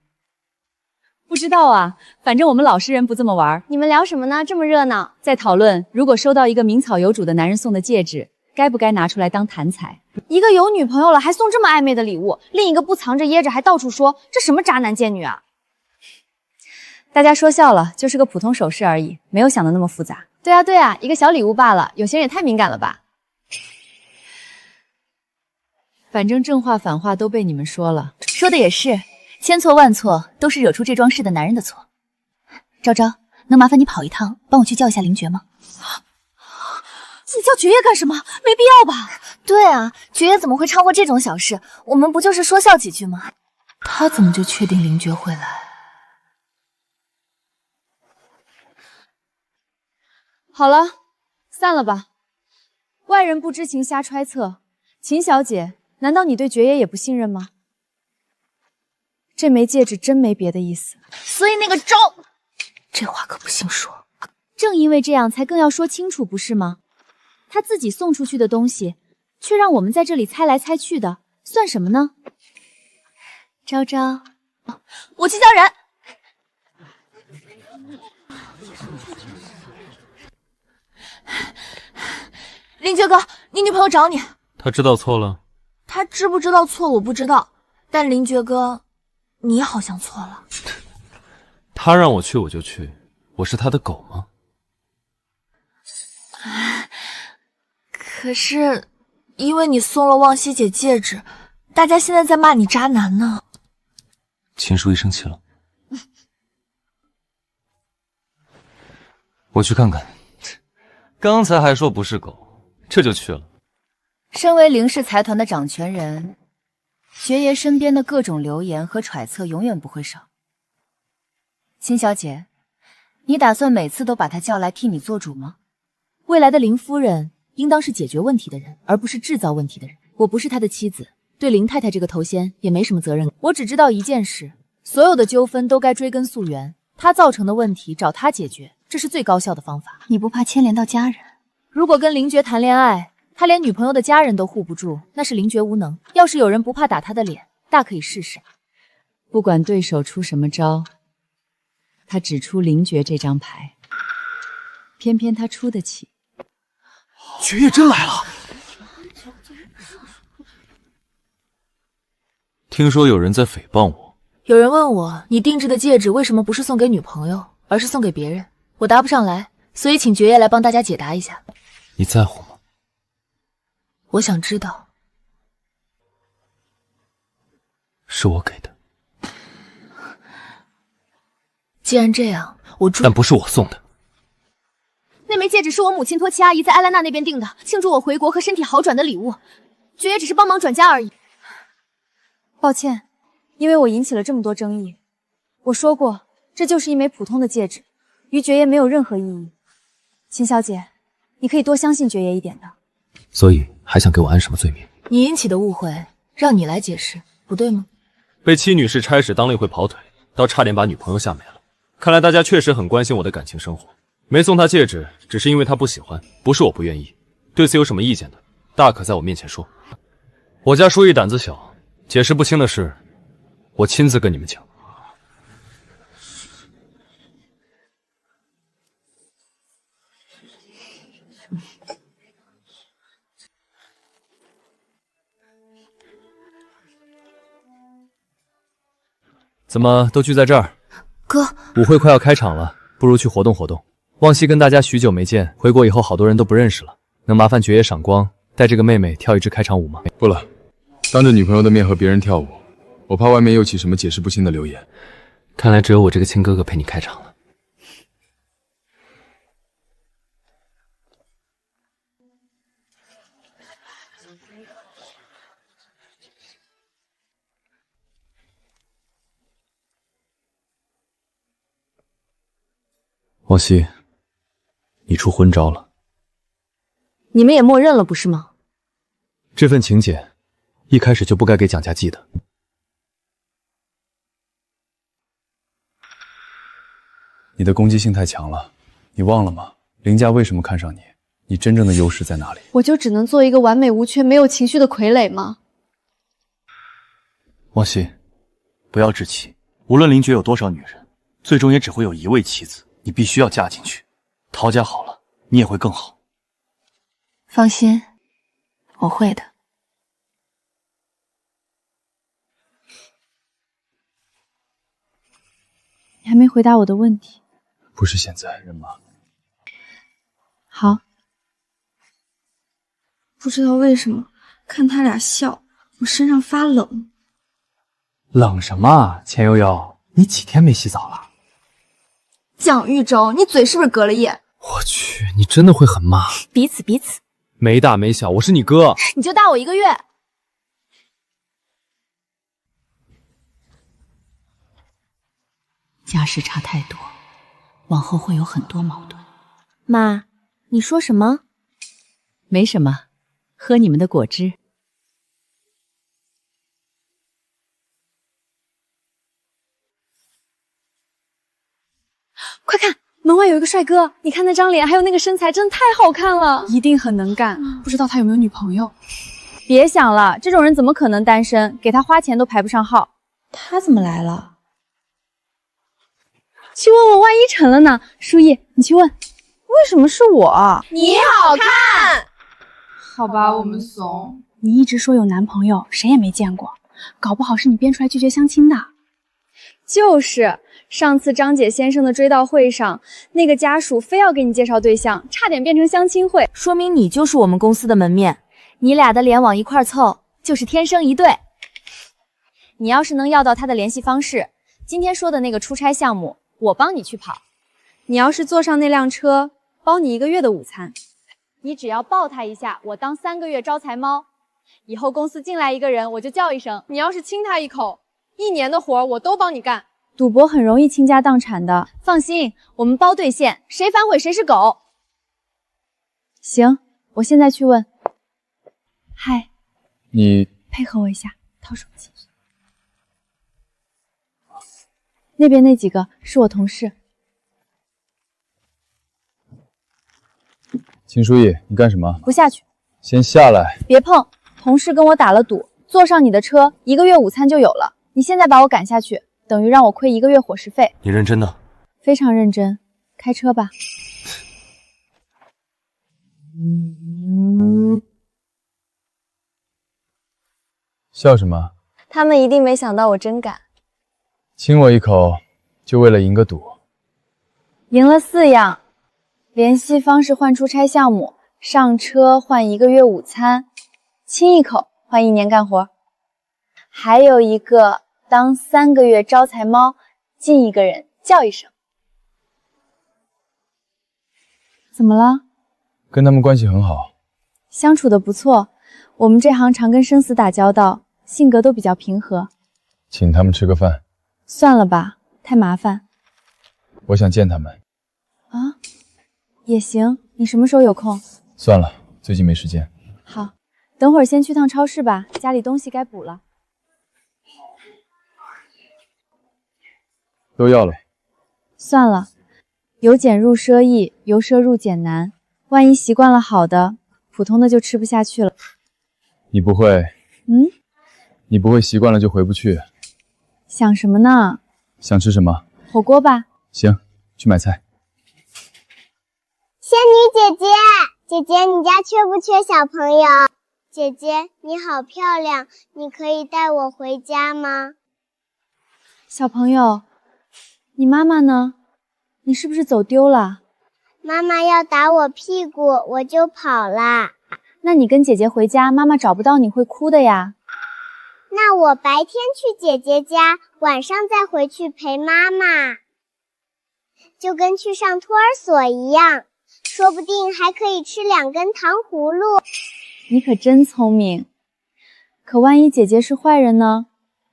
不知道啊，反正我们老实人不这么玩。你们聊什么呢？这么热闹？在讨论，如果收到一个名草有主的男人送的戒指，该不该拿出来当谈材？一个有女朋友了还送这么暧昧的礼物，另一个不藏着掖着还到处说，这什么渣男贱女啊！大家说笑了，就是个普通首饰而已，没有想的那么复杂。对啊对啊，一个小礼物罢了，有些人也太敏感了吧。反正正话反话都被你们说了。说的也是，千错万错都是惹出这桩事的男人的错。昭昭，能麻烦你跑一趟，帮我去叫一下林觉吗？你叫爵爷干什么？没必要吧？对啊，爵爷怎么会掺和这种小事？我们不就是说笑几句吗？他怎么就确定林觉会来？好了，散了吧。外人不知情瞎揣测。秦小姐，难道你对爵爷也不信任吗？这枚戒指真没别的意思。所以那个昭，这话可不兴说。正因为这样，才更要说清楚，不是吗？他自己送出去的东西，却让我们在这里猜来猜去的，算什么呢？昭昭，我去叫人。林觉哥，你女朋友找你。他知道错了？他知不知道错我不知道，但林觉哥，你好像错了。他让我去我就去，我是他的狗吗？可是，因为你送了望西姐戒指，大家现在在骂你渣男呢。秦书义生气了，我去看看。刚才还说不是狗，这就去了。身为凌氏财团的掌权人，爵爷身边的各种流言和揣测永远不会少。秦小姐，你打算每次都把他叫来替你做主吗？未来的林夫人应当是解决问题的人，而不是制造问题的人。我不是她的妻子，对林太太这个头衔也没什么责任。我只知道一件事，所有的纠纷都该追根溯源，她造成的问题找她解决，这是最高效的方法。你不怕牵连到家人？如果跟林觉谈恋爱，他连女朋友的家人都护不住，那是林觉无能。要是有人不怕打他的脸，大可以试试。不管对手出什么招，他只出林觉这张牌，偏偏他出得起。爵爷真来了！听说有人在诽谤我。有人问我，你定制的戒指为什么不是送给女朋友，而是送给别人？我答不上来，所以请爵爷来帮大家解答一下。你在乎吗？我想知道。是我给的。既然这样，我但不是我送的。那枚戒指是我母亲托齐阿姨在艾兰娜那边订的，庆祝我回国和身体好转的礼物。爵爷只是帮忙转嫁而已。抱歉，因为我引起了这么多争议。我说过，这就是一枚普通的戒指，于爵爷没有任何意义。秦小姐，你可以多相信爵爷一点的。所以还想给我安什么罪名？你引起的误会，让你来解释，不对吗？被戚女士差使当了一回跑腿，倒差点把女朋友吓没了。看来大家确实很关心我的感情生活。没送她戒指，只是因为她不喜欢，不是我不愿意。对此有什么意见的，大可在我面前说。我家书意胆子小，解释不清的事，我亲自跟你们讲。怎么都聚在这儿？哥，舞会快要开场了，不如去活动活动。望西跟大家许久没见，回国以后好多人都不认识了，能麻烦爵爷赏光，带这个妹妹跳一支开场舞吗？不了，当着女朋友的面和别人跳舞，我怕外面又起什么解释不清的流言。看来只有我这个亲哥哥陪你开场了。望西，你出昏招了。你们也默认了，不是吗？这份请柬一开始就不该给蒋家寄的。你的攻击性太强了，你忘了吗？林家为什么看上你？你真正的优势在哪里？我就只能做一个完美无缺、没有情绪的傀儡吗？望西，不要置气。无论林爵有多少女人，最终也只会有一位妻子。你必须要嫁进去，陶家好了，你也会更好。放心，我会的。你还没回答我的问题。不是现在，人马。好。不知道为什么，看他俩笑，我身上发冷。冷什么？钱悠悠，你几天没洗澡了？蒋玉州，你嘴是不是隔了夜？我去，你真的会很骂。彼此彼此，没大没小，我是你哥。你就大我1个月。家世差太多，往后会有很多矛盾。妈，你说什么？没什么，喝你们的果汁。快看，门外有一个帅哥，你看那张脸，还有那个身材，真的太好看了。一定很能干，不知道他有没有女朋友？别想了，这种人怎么可能单身？给他花钱都排不上号。他怎么来了？去问问，万一成了呢？书意，你去问。为什么是我？你好看。好吧，我们怂。你一直说有男朋友，谁也没见过，搞不好是你编出来拒绝相亲的。就是。上次张姐先生的追悼会上，那个家属非要给你介绍对象，差点变成相亲会，说明你就是我们公司的门面，你俩的脸往一块凑，就是天生一对。你要是能要到他的联系方式，今天说的那个出差项目，我帮你去跑。你要是坐上那辆车，包你1个月的午餐。你只要抱他一下，我当3个月招财猫。以后公司进来一个人，我就叫一声。你要是亲他一口，1年的活我都帮你干。赌博很容易倾家荡产的，放心，我们包兑现，谁反悔谁是狗。行，我现在去问。嗨，你配合我一下，掏手机。那边那几个是我同事。秦书意，你干什么？不下去。先下来。别碰，同事跟我打了赌，坐上你的车，1个月午餐就有了。你现在把我赶下去，等于让我亏1个月伙食费。你认真的？非常认真。开车吧。笑什么？他们一定没想到我真敢。亲我一口，就为了赢个赌。赢了4样：联系方式换出差项目，上车换1个月午餐，亲一口换1年干活。还有一个当3个月招财猫，进一个人叫一声。怎么了？跟他们关系很好，相处的不错。我们这行常跟生死打交道，性格都比较平和。请他们吃个饭。算了吧，太麻烦。我想见他们。啊，也行。你什么时候有空？算了，最近没时间。好，等会儿先去趟超市吧，家里东西该补了。都要了。算了，由俭入奢易，由奢入俭难。万一习惯了好的，普通的就吃不下去了。你不会？你不会习惯了就回不去？想什么呢？想吃什么？火锅吧。行，去买菜。仙女姐姐，姐姐，你家缺不缺小朋友？姐姐，你好漂亮，你可以带我回家吗？小朋友，你妈妈呢？你是不是走丢了？妈妈要打我屁股，我就跑啦。那你跟姐姐回家，妈妈找不到你会哭的呀。那我白天去姐姐家，晚上再回去陪妈妈，就跟去上托儿所一样，说不定还可以吃2根糖葫芦。你可真聪明。可万一姐姐是坏人呢？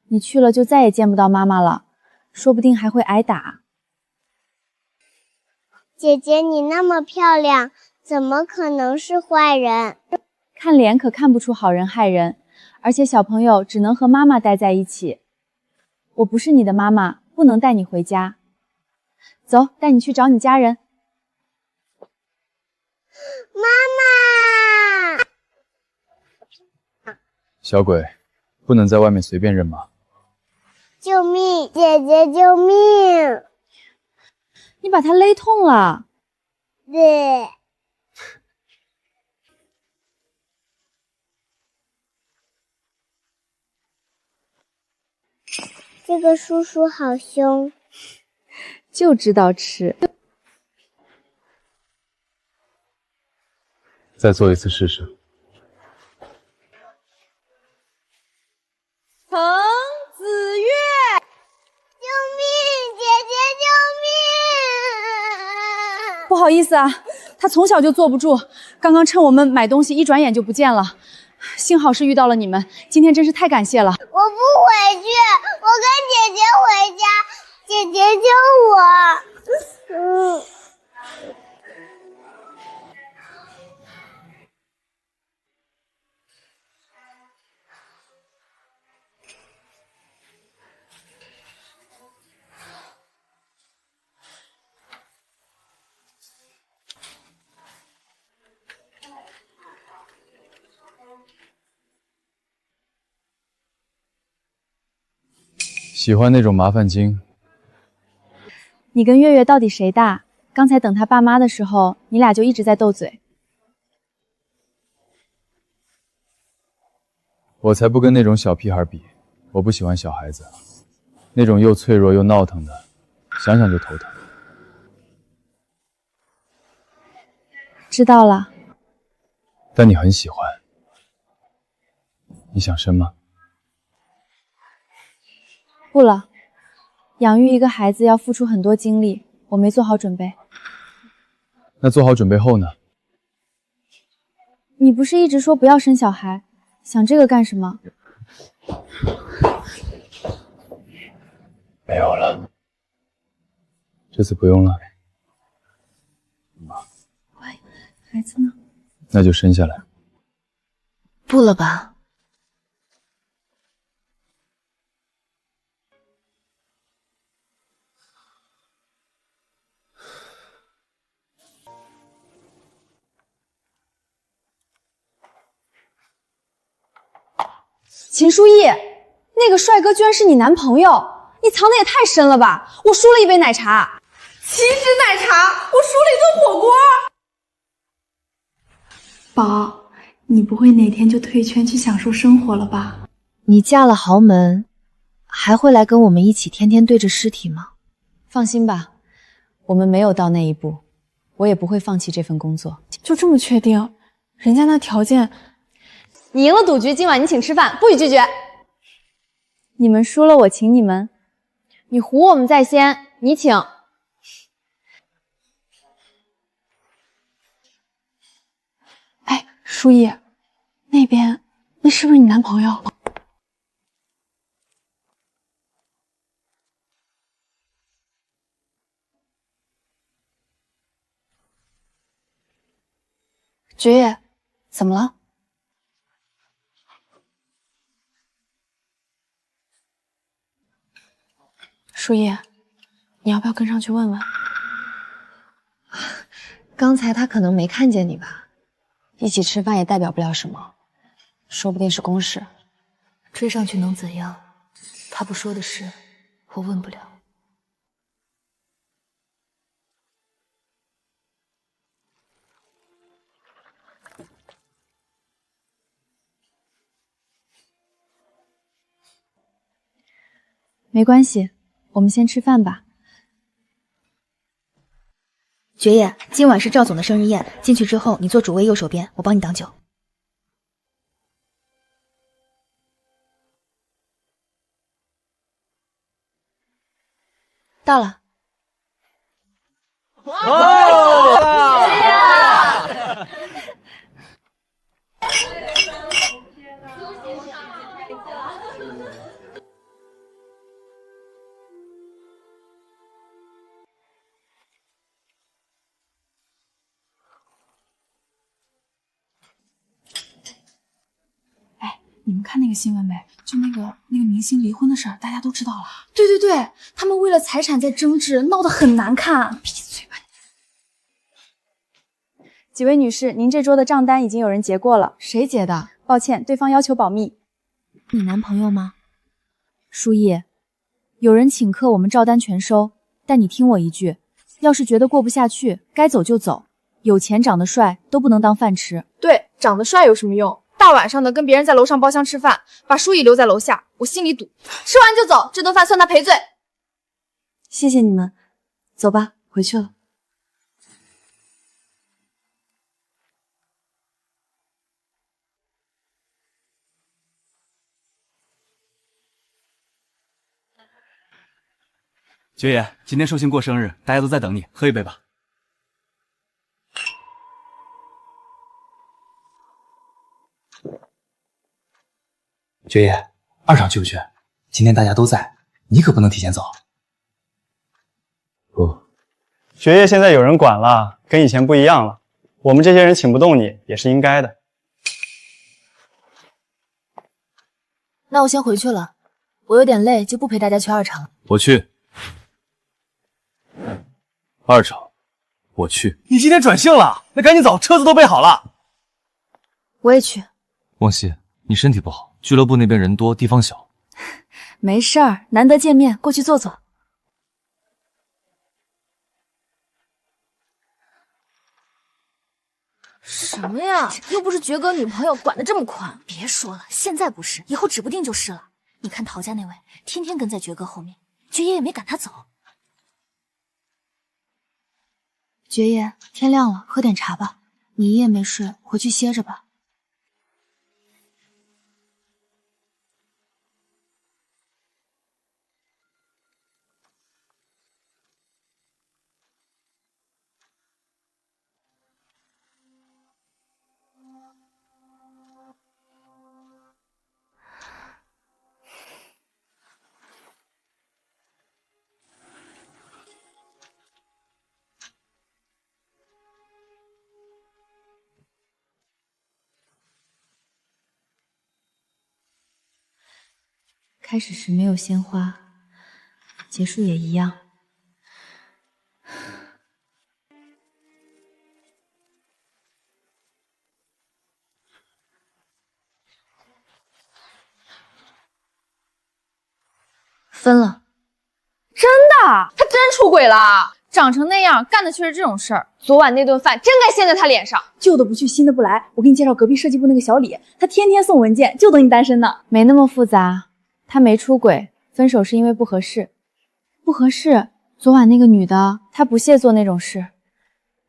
你去了就再也见不到妈妈了，说不定还会挨打。姐姐，你那么漂亮，怎么可能是坏人？看脸可看不出好人害人，而且小朋友只能和妈妈待在一起。我不是你的妈妈，不能带你回家。走，带你去找你家人。妈妈！小鬼，不能在外面随便认妈。救命！姐姐，救命！你把他勒痛了。对。这个叔叔好凶，就知道吃。再做一次试试。程子月，救命！姐姐，救命！不好意思啊，他从小就坐不住，刚刚趁我们买东西，一转眼就不见了。幸好是遇到了你们，今天真是太感谢了。我不回去，我跟姐姐回家，姐姐救我。喜欢那种麻烦精。你跟月月到底谁大？刚才等他爸妈的时候，你俩就一直在斗嘴。我才不跟那种小屁孩比，我不喜欢小孩子，那种又脆弱又闹腾的，想想就头疼。知道了。但你很喜欢，你想生吗？不了，养育一个孩子要付出很多精力，我没做好准备。那做好准备后呢？你不是一直说不要生小孩，想这个干什么？没有了，这次不用了。喂，孩子呢？那就生下来。不了吧。秦书义，那个帅哥居然是你男朋友，你藏的也太深了吧！我输了一杯奶茶。岂止奶茶，我输了一顿火锅。宝，你不会哪天就退圈去享受生活了吧？你嫁了豪门，还会来跟我们一起天天对着尸体吗？放心吧，我们没有到那一步，我也不会放弃这份工作。就这么确定？人家那条件……你赢了赌局，今晚你请吃饭，不许拒绝。你们输了，我请你们。你唬我们在先，你请。哎，舒逸，那边那是不是你男朋友？爵爷，怎么了？舒逸，你要不要跟上去问问？刚才他可能没看见你吧？一起吃饭也代表不了什么，说不定是公事。追上去能怎样？他不说的事，我问不了。没关系，我们先吃饭吧。爵爷，今晚是赵总的生日宴，进去之后你坐主位右手边，我帮你挡酒。到了。你们看那个新闻没？就那个明星离婚的事儿，大家都知道了。对对对，他们为了财产在争执，闹得很难看。闭嘴吧你！几位女士，您这桌的账单已经有人结过了。谁结的？抱歉，对方要求保密。你男朋友吗？舒逸，有人请客，我们照单全收。但你听我一句，要是觉得过不下去，该走就走。有钱长得帅都不能当饭吃。对，长得帅有什么用？大晚上的跟别人在楼上包厢吃饭，把舒逸留在楼下，我心里堵。吃完就走，这顿饭算他赔罪。谢谢你们，走吧，回去了。爵爷，今天寿星过生日，大家都在等你，喝一杯吧。爵爷，二场去不去？今天大家都在，你可不能提前走。不，爵爷现在有人管了，跟以前不一样了。我们这些人请不动你，也是应该的。那我先回去了，我有点累，就不陪大家去二场。我去。二场，我去。你今天转性了，那赶紧走，车子都备好了。我也去。望西，你身体不好，俱乐部那边人多，地方小。没事儿，难得见面，过去坐坐。什么呀？又不是爵哥女朋友，管得这么宽？别说了，现在不是，以后指不定就是了。你看陶家那位，天天跟在爵哥后面，爵爷也没赶他走。爵爷，天亮了，喝点茶吧。你一夜没睡，回去歇着吧。开始时没有鲜花，结束也一样。分了。真的？他真出轨了？长成那样，干的却是这种事儿。昨晚那顿饭真该掀在他脸上。旧的不去，新的不来。我给你介绍隔壁设计部那个小李，他天天送文件，就等你单身呢。没那么复杂，他没出轨，分手是因为不合适。不合适？昨晚那个女的，她不屑做那种事。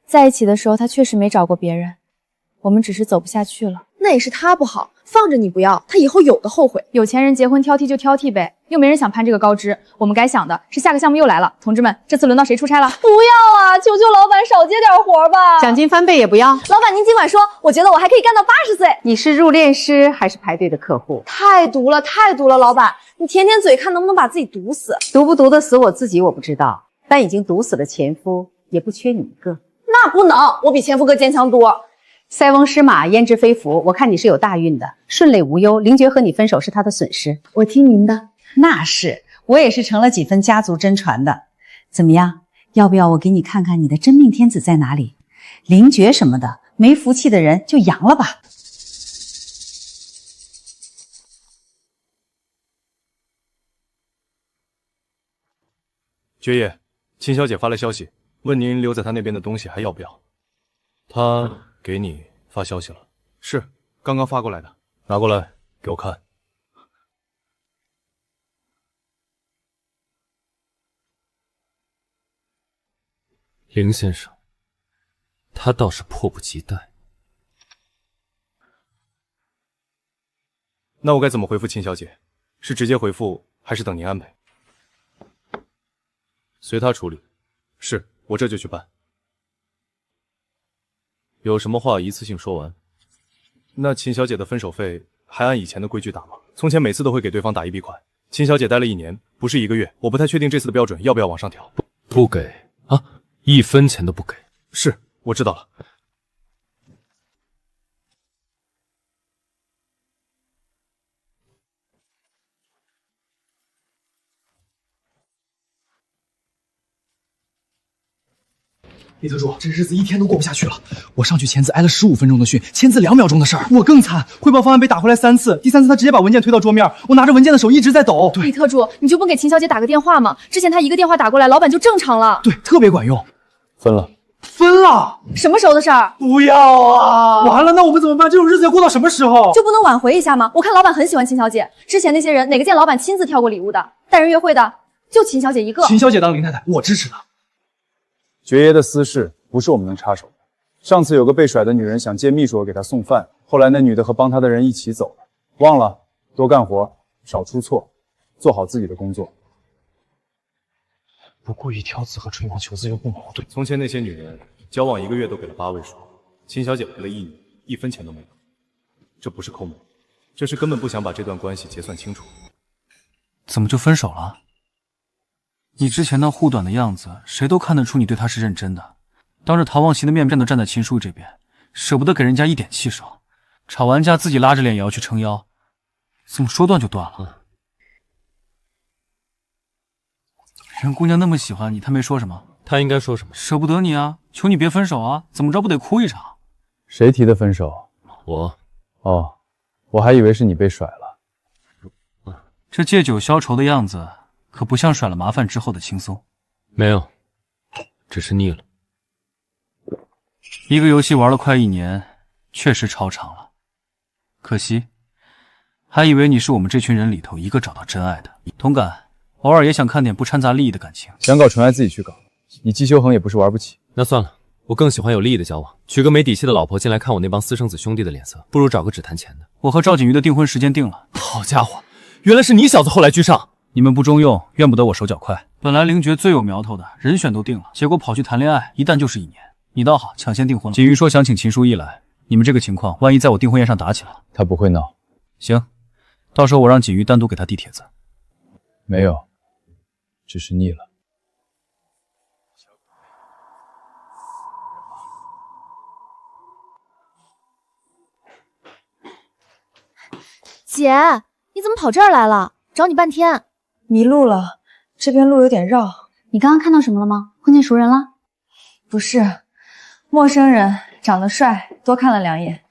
在一起的时候，她确实没找过别人，我们只是走不下去了。那也是他不好，放着你不要，他以后有的后悔。有钱人结婚挑剔就挑剔呗，又没人想攀这个高枝。我们该想的是下个项目又来了，同志们，这次轮到谁出差了？不要啊！求求老板少接点活吧。奖金翻倍也不要。老板您尽管说，我觉得我还可以干到80岁。你是入殓师还是排队的客户？太毒了，太毒了！老板，你舔舔嘴，看能不能把自己毒死。毒不毒得死我自己我不知道，但已经毒死了前夫，也不缺你一个。那不能，我比前夫哥坚强多。塞翁失马，焉知非福。我看你是有大运的，顺累无忧。凌绝和你分手是他的损失。我听您的。那是，我也是成了几分家族真传的。怎么样？要不要我给你看看你的真命天子在哪里？凌绝什么的，没福气的人就扬了吧。爵爷，秦小姐发来消息，问您留在她那边的东西还要不要？她给你发消息了？是，刚刚发过来的。拿过来给我看。林先生，他倒是迫不及待。那我该怎么回复秦小姐？是直接回复，还是等您安排？随他处理。是，我这就去办。有什么话一次性说完。那秦小姐的分手费还按以前的规矩打吗？从前每次都会给对方打一笔款。秦小姐待了1年，不是1个月，我不太确定这次的标准要不要往上调。不给啊，1分钱都不给。是，我知道了。李特助，这日子一天都过不下去了。我上去签字挨了15分钟的训，签字2秒钟的事儿。我更惨，汇报方案被打回来3次，第3次他直接把文件推到桌面，我拿着文件的手一直在抖。对，李特助，你就不给秦小姐打个电话吗？之前她一个电话打过来，老板就正常了。对，特别管用。分了。分了？什么时候的事儿？不要啊！完了，那我们怎么办？这种日子要过到什么时候？就不能挽回一下吗？我看老板很喜欢秦小姐，之前那些人哪个见老板亲自挑过礼物的？带人约会的就秦小姐一个。秦小姐当林太太，我支持她。爵爷的私事不是我们能插手的。上次有个被甩的女人想借秘书给她送饭，后来那女的和帮她的人一起走了。忘了，多干活，少出错，做好自己的工作。不故意挑刺和吹毛求疵又不矛盾。从前那些女人交往1个月都给了8位数，秦小姐陪了1年，1分钱都没有。这不是抠门，这是根本不想把这段关系结算清楚。怎么就分手了？你之前那护短的样子，谁都看得出你对他是认真的。当着陶望席的面都站在秦叔这边，舍不得给人家一点气受，吵完架自己拉着脸也要去撑腰，怎么说断就断了？人姑娘那么喜欢你，她没说什么？她应该说什么？舍不得你啊，求你别分手啊！怎么着不得哭一场？谁提的分手？我。哦，我还以为是你被甩了。这借酒消愁的样子，可不像甩了麻烦之后的轻松。没有，只是腻了。一个游戏玩了快1年，确实超长了。可惜，还以为你是我们这群人里头一个找到真爱的。同感，偶尔也想看点不掺杂利益的感情。想搞纯爱自己去搞，你季修恒也不是玩不起。那算了，我更喜欢有利益的交往。娶个没底气的老婆进来看我那帮私生子兄弟的脸色，不如找个只谈钱的。我和赵景瑜的订婚时间定了。好家伙，原来是你小子后来居上。你们不中用，怨不得我手脚快。本来凌绝最有苗头的人选都定了，结果跑去谈恋爱，一旦就是1年。你倒好，抢先订婚了。景瑜说想请秦书义来，你们这个情况，万一在我订婚宴上打起来了，他不会闹。行，到时候我让景瑜单独给他递帖子。没有，只是腻了。姐，你怎么跑这儿来了？找你半天。迷路了，这边路有点绕。你刚刚看到什么了吗？碰见熟人了？不是，陌生人，长得帅，多看了2眼。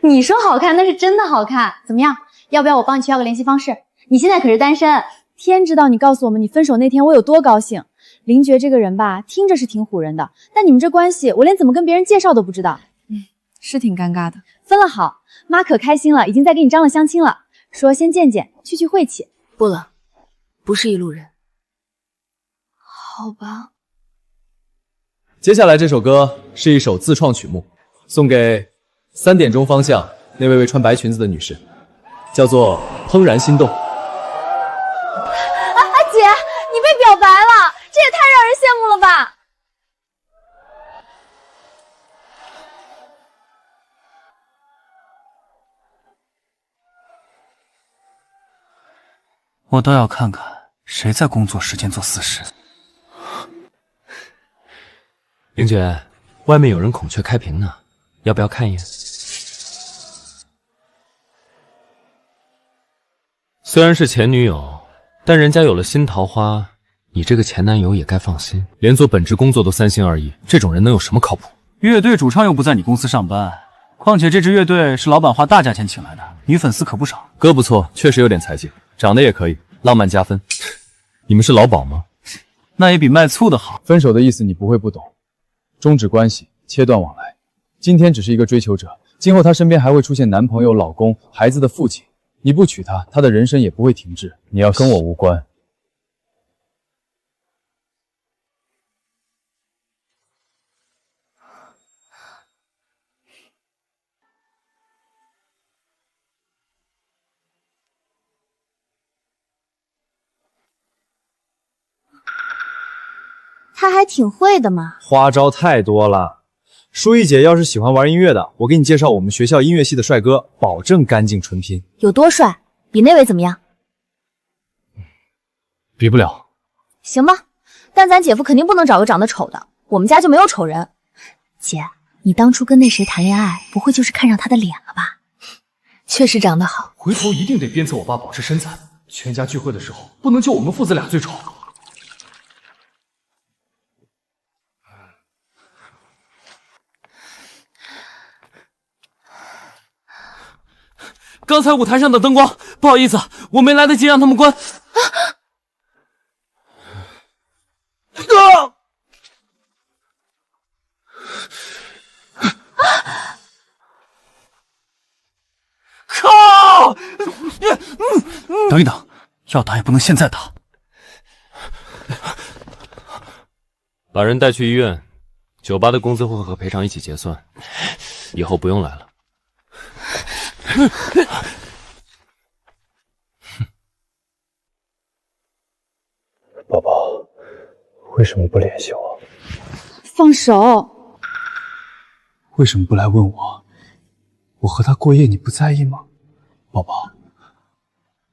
你说好看，那是真的好看。怎么样？要不要我帮你去要个联系方式？你现在可是单身。天知道你告诉我们你分手那天我有多高兴。林觉这个人吧，听着是挺唬人的，但你们这关系，我连怎么跟别人介绍都不知道。是挺尴尬的。分了好，妈可开心了，已经在给你张了相亲了，说先见见，去晦气。不了，不是一路人。好吧。接下来这首歌是一首自创曲目，送给3点钟方向那位穿白裙子的女士，叫做怦然心动。姐，你被表白了，这也太让人羡慕了吧！我倒要看看谁在工作时间做私事。凌绝，外面有人孔雀开屏呢，要不要看一眼？虽然是前女友，但人家有了新桃花，你这个前男友也该放心。连做本职工作都3心2意，这种人能有什么靠谱？乐队主唱又不在你公司上班，况且这支乐队是老板花大价钱请来的，女粉丝可不少。歌不错，确实有点才气，长得也可以，浪漫加分。你们是劳保吗？那也比卖醋的好。分手的意思你不会不懂，终止关系，切断往来。今天只是一个追求者，今后他身边还会出现男朋友、老公、孩子的父亲。你不娶她，她的人生也不会停滞。你要跟我无关。他还挺会的嘛。花招太多了。舒怡姐要是喜欢玩音乐的，我给你介绍我们学校音乐系的帅哥，保证干净纯拼。有多帅？比那位怎么样？比不了。行吧，但咱姐夫肯定不能找个长得丑的，我们家就没有丑人。姐，你当初跟那谁谈恋爱，不会就是看上他的脸了吧？确实长得好。回头一定得鞭策我爸保持身材，全家聚会的时候不能就我们父子俩最丑。刚才舞台上的灯光，不好意思，我没来得及让他们关。靠！等一等，要打也不能现在打。把人带去医院，酒吧的工资会和赔偿一起结算，以后不用来了。宝宝，为什么不联系我？放手！为什么不来问我？我和他过夜你不在意吗？宝宝，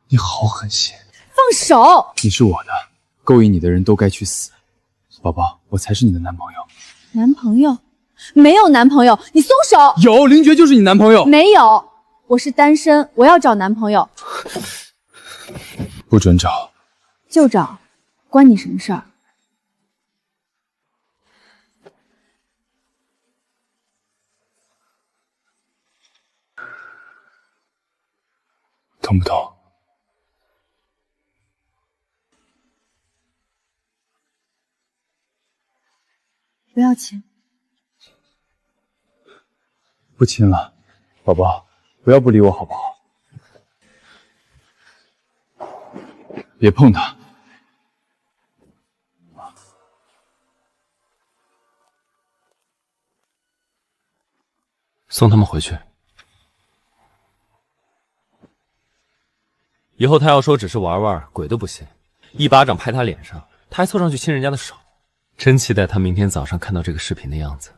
你好狠心！放手！你是我的，勾引你的人都该去死。宝宝，我才是你的男朋友。男朋友？没有男朋友，你松手！有，林觉就是你男朋友。没有，我是单身，我要找男朋友。不准找。就找，关你什么事儿？痛不痛？不要亲。不亲了，宝宝，不要不理我好不好？别碰他。送他们回去。以后他要说只是玩玩，鬼都不信。一巴掌拍他脸上，他还凑上去亲人家的手。真期待他明天早上看到这个视频的样子。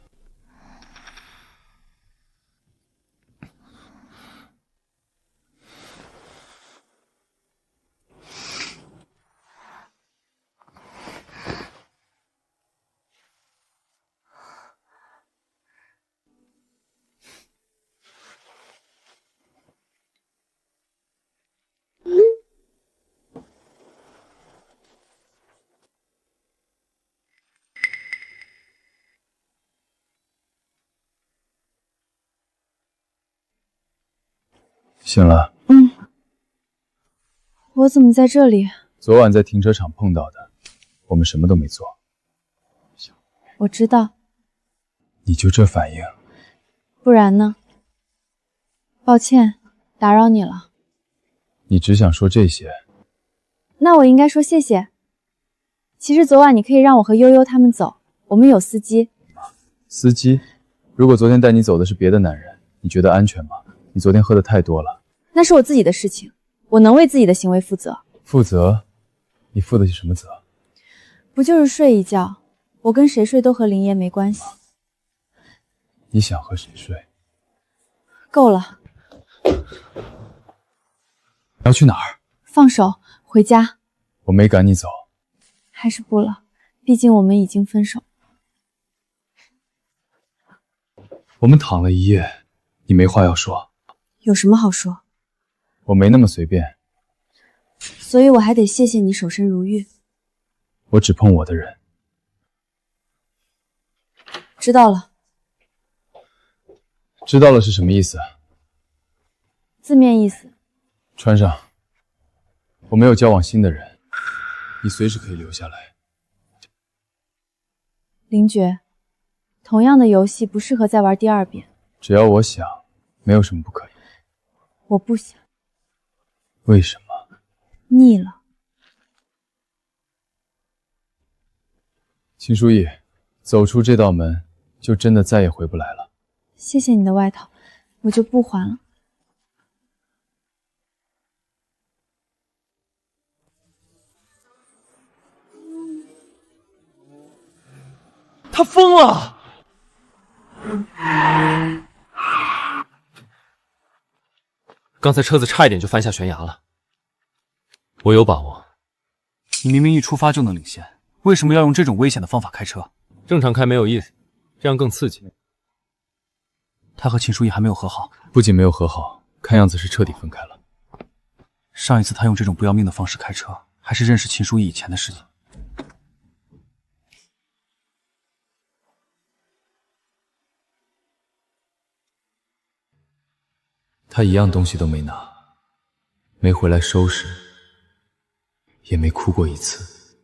醒了。我怎么在这里？昨晚在停车场碰到的，我们什么都没做。我知道。你就这反应？不然呢？抱歉，打扰你了。你只想说这些？那我应该说谢谢。其实昨晚你可以让我和悠悠他们走，我们有司机。司机？如果昨天带你走的是别的男人，你觉得安全吗？你昨天喝的太多了。那是我自己的事情，我能为自己的行为负责。负责？你负得起什么责？不就是睡一觉，我跟谁睡都和林爷没关系。你想和谁睡？够了。你要去哪儿？放手，回家。我没赶你走。还是不了，毕竟我们已经分手。我们躺了一夜，你没话要说？有什么好说？我没那么随便。所以我还得谢谢你守身如玉。我只碰我的人。知道了。知道了是什么意思？字面意思。穿上。我没有交往新的人，你随时可以留下来。林觉，同样的游戏不适合再玩第二遍。只要我想，没有什么不可以。我不想。为什么？腻了。秦书义，走出这道门，就真的再也回不来了。谢谢你的外套，我就不还了。他疯了！刚才车子差一点就翻下悬崖了，我有把握。你明明一出发就能领先，为什么要用这种危险的方法开车？正常开没有意思，这样更刺激。他和秦书义还没有和好，不仅没有和好，看样子是彻底分开了。上一次他用这种不要命的方式开车，还是认识秦书义以前的事情。他一样东西都没拿，没回来收拾，也没哭过一次。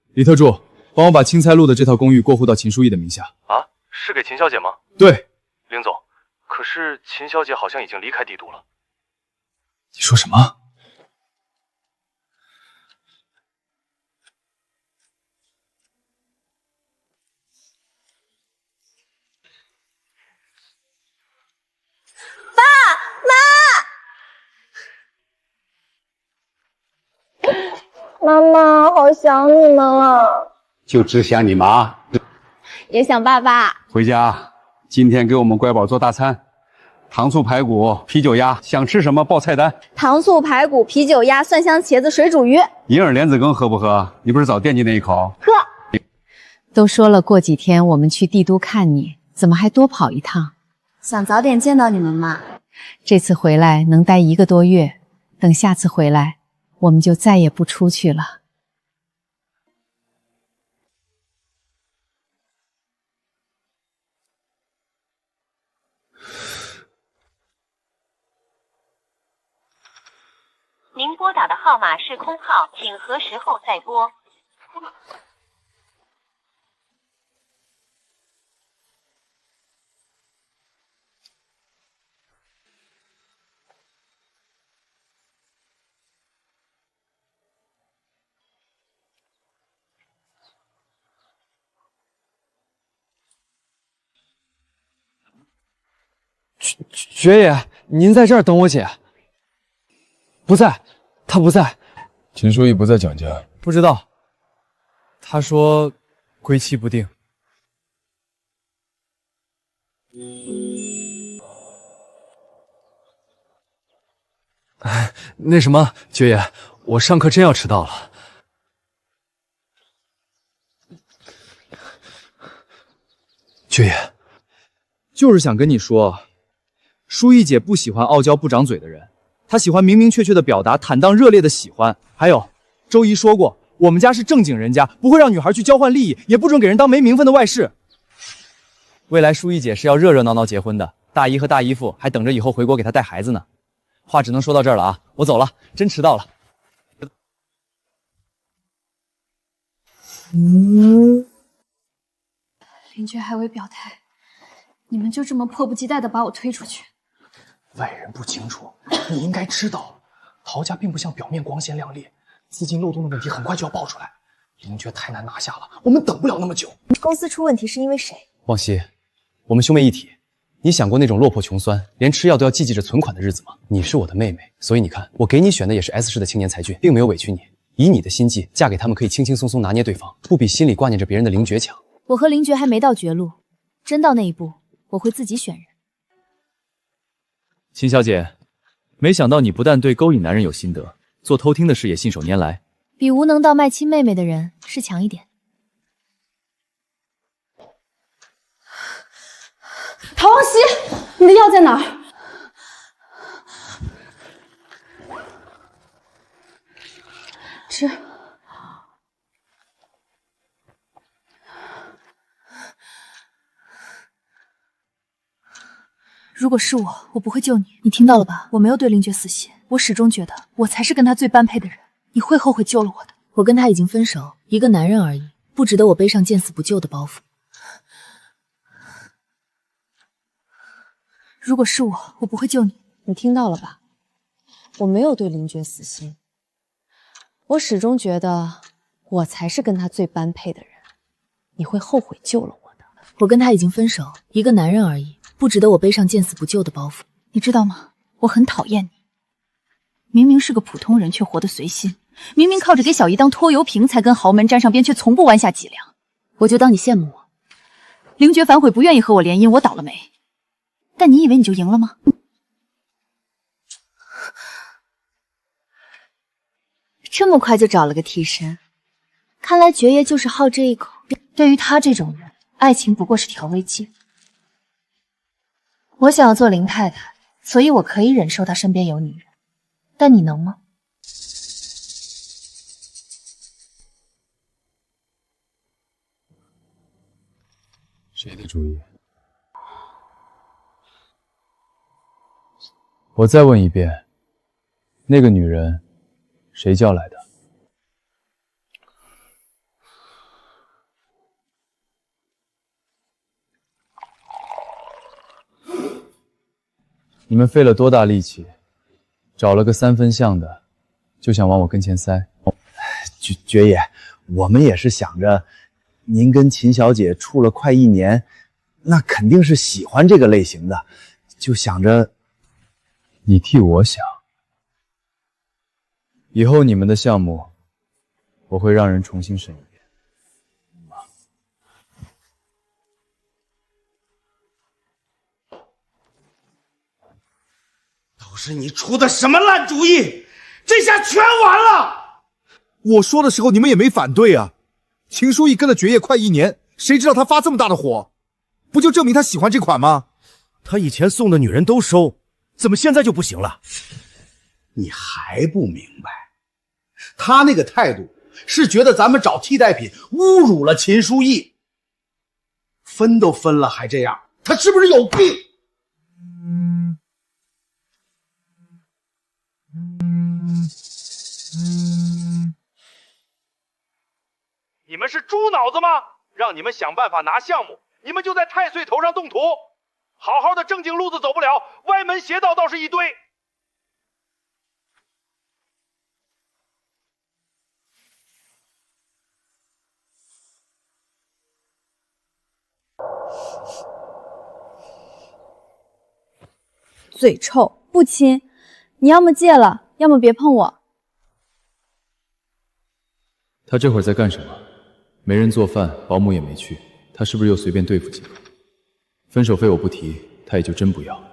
李特助，帮我把青菜路的这套公寓过户到秦书义的名下。啊，是给秦小姐吗？对。林总，可是秦小姐好像已经离开帝都了。你说什么？妈妈，好想你们啊！就只想你妈，也想爸爸。回家，今天给我们乖宝做大餐，糖醋排骨、啤酒鸭，想吃什么报菜单。糖醋排骨、啤酒鸭、蒜香茄子、水煮鱼。银耳莲子羹喝不喝？你不是早惦记那一口？喝。都说了过几天我们去帝都看你，怎么还多跑一趟？想早点见到你们嘛。这次回来能待1个多月，等下次回来我们就再也不出去了。您拨打的号码是空号，请核实后再拨。爵爷，您在这儿等我姐。不在，她不在。秦书义不在蒋家，不知道。他说归期不定。那什么，爵爷，我上课真要迟到了。爵爷，就是想跟你说，书义姐不喜欢傲娇不长嘴的人，她喜欢明明确确的表达坦荡热烈的喜欢。还有，周姨说过，我们家是正经人家，不会让女孩去交换利益，也不准给人当没名分的外室。未来书义姐是要热热闹闹结婚的，大姨和大姨夫还等着以后回国给她带孩子呢。话只能说到这儿了啊，我走了，真迟到了。林觉还未表态，你们就这么迫不及待地把我推出去？外人不清楚，你应该知道，陶家并不像表面光鲜亮丽，资金漏洞的问题很快就要爆出来。林觉太难拿下了，我们等不了那么久。公司出问题是因为谁？往西，我们兄妹一体，你想过那种落魄穷酸，连吃药都要记着存款的日子吗？你是我的妹妹，所以你看，我给你选的也是 S 市的青年才俊，并没有委屈你。以你的心计，嫁给他们可以轻轻松松拿捏对方，不比心里挂念着别人的林觉强。我和林觉还没到绝路，真到那一步，我会自己选人。秦小姐，没想到你不但对勾引男人有心得，做偷听的事也信手拈来，比无能到卖亲妹妹的人是强一点。陶王熙，你的药在哪儿？吃。如果是我不会救你。你听到了吧？我没有对林觉死心，我始终觉得我才是跟他最般配的人。你会后悔救了我的。我跟他已经分手，一个男人而已，不值得我背上见死不救的包袱。如果是我不会救你。你听到了吧？我没有对林觉死心，我始终觉得我才是跟他最般配的人。你会后悔救了我的。我跟他已经分手，一个男人而已，不值得我背上见死不救的包袱。你知道吗？我很讨厌你，明明是个普通人，却活得随心；明明靠着给小姨当拖油瓶才跟豪门沾上边，却从不弯下脊梁。我就当你羡慕我。凌绝反悔，不愿意和我联姻，我倒了霉。但你以为你就赢了吗？这么快就找了个替身，看来爵爷就是好这一口。对于他这种人，爱情不过是调味剂。我想要做林太太，所以我可以忍受他身边有女人，但你能吗？谁的主意？我再问一遍，那个女人谁叫来的？你们费了多大力气，找了个3分像的，就想往我跟前塞？爵爷，我们也是想着，您跟秦小姐处了快1年，那肯定是喜欢这个类型的，就想着。你替我想，以后你们的项目，我会让人重新审一遍。都是你出的什么烂主意，这下全完了！我说的时候你们也没反对啊。秦书义跟了爵爷快1年，谁知道他发这么大的火，不就证明他喜欢这款吗？他以前送的女人都收。怎么现在就不行了？你还不明白？他那个态度是觉得咱们找替代品侮辱了秦书义，分都分了还这样，他是不是有病？你们是猪脑子吗？让你们想办法拿项目，你们就在太岁头上动土。好好的正经路子走不了，歪门邪道倒是一堆。嘴臭，不亲，你要么戒了，要么别碰我。他这会儿在干什么？没人做饭，保姆也没去，他是不是又随便对付几个？分手费我不提，他也就真不要。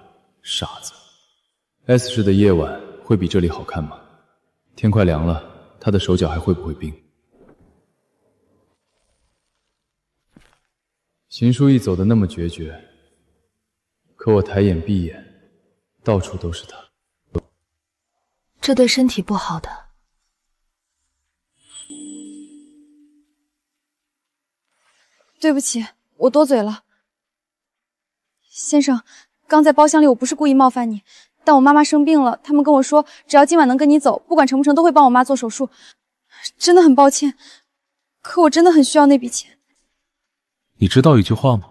傻子。S 市的夜晚会比这里好看吗？天快凉了，他的手脚还会不会冰？秦书义走得那么决绝，可我抬眼闭眼，到处都是他。这对身体不好的。对不起，我多嘴了。先生，刚在包厢里我不是故意冒犯你，但我妈妈生病了，他们跟我说，只要今晚能跟你走，不管成不成都会帮我妈做手术。真的很抱歉，可我真的很需要那笔钱。你知道一句话吗？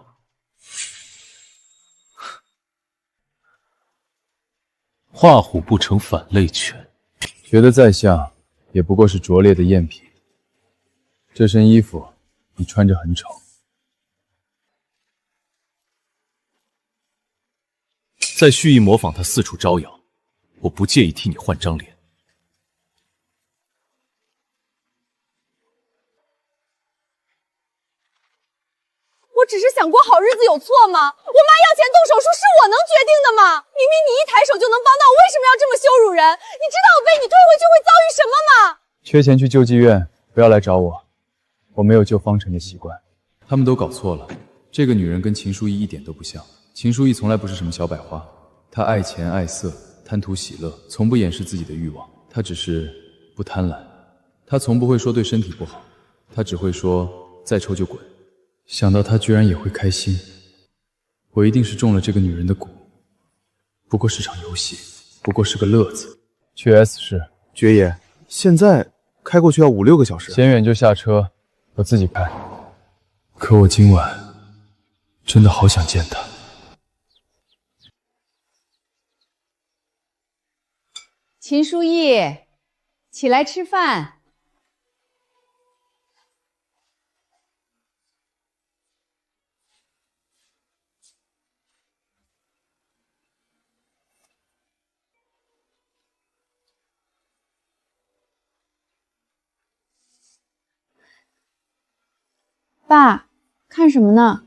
画虎不成反类犬。学得再像，也不过是拙劣的赝品。这身衣服你穿着很丑。再蓄意模仿他四处招摇，我不介意替你换张脸。我只是想过好日子，有错吗？我妈要钱动手术是我能决定的吗？明明你一抬手就能帮到，我为什么要这么羞辱人？你知道我被你推回去会遭遇什么吗？缺钱去救济院，不要来找我，我没有救方辰的习惯。他们都搞错了，这个女人跟秦书意一点都不像。秦书意从来不是什么小百花，她爱钱爱色，贪图喜乐，从不掩饰自己的欲望。她只是不贪婪，她从不会说对身体不好，她只会说再抽就滚。想到她居然也会开心，我一定是中了这个女人的蛊。不过是场游戏，不过是个乐子。去 S 市，爵爷，现在开过去要5、6个小时。嫌远就下车，我自己开。可我今晚真的好想见她。秦书意，起来吃饭。爸，看什么呢？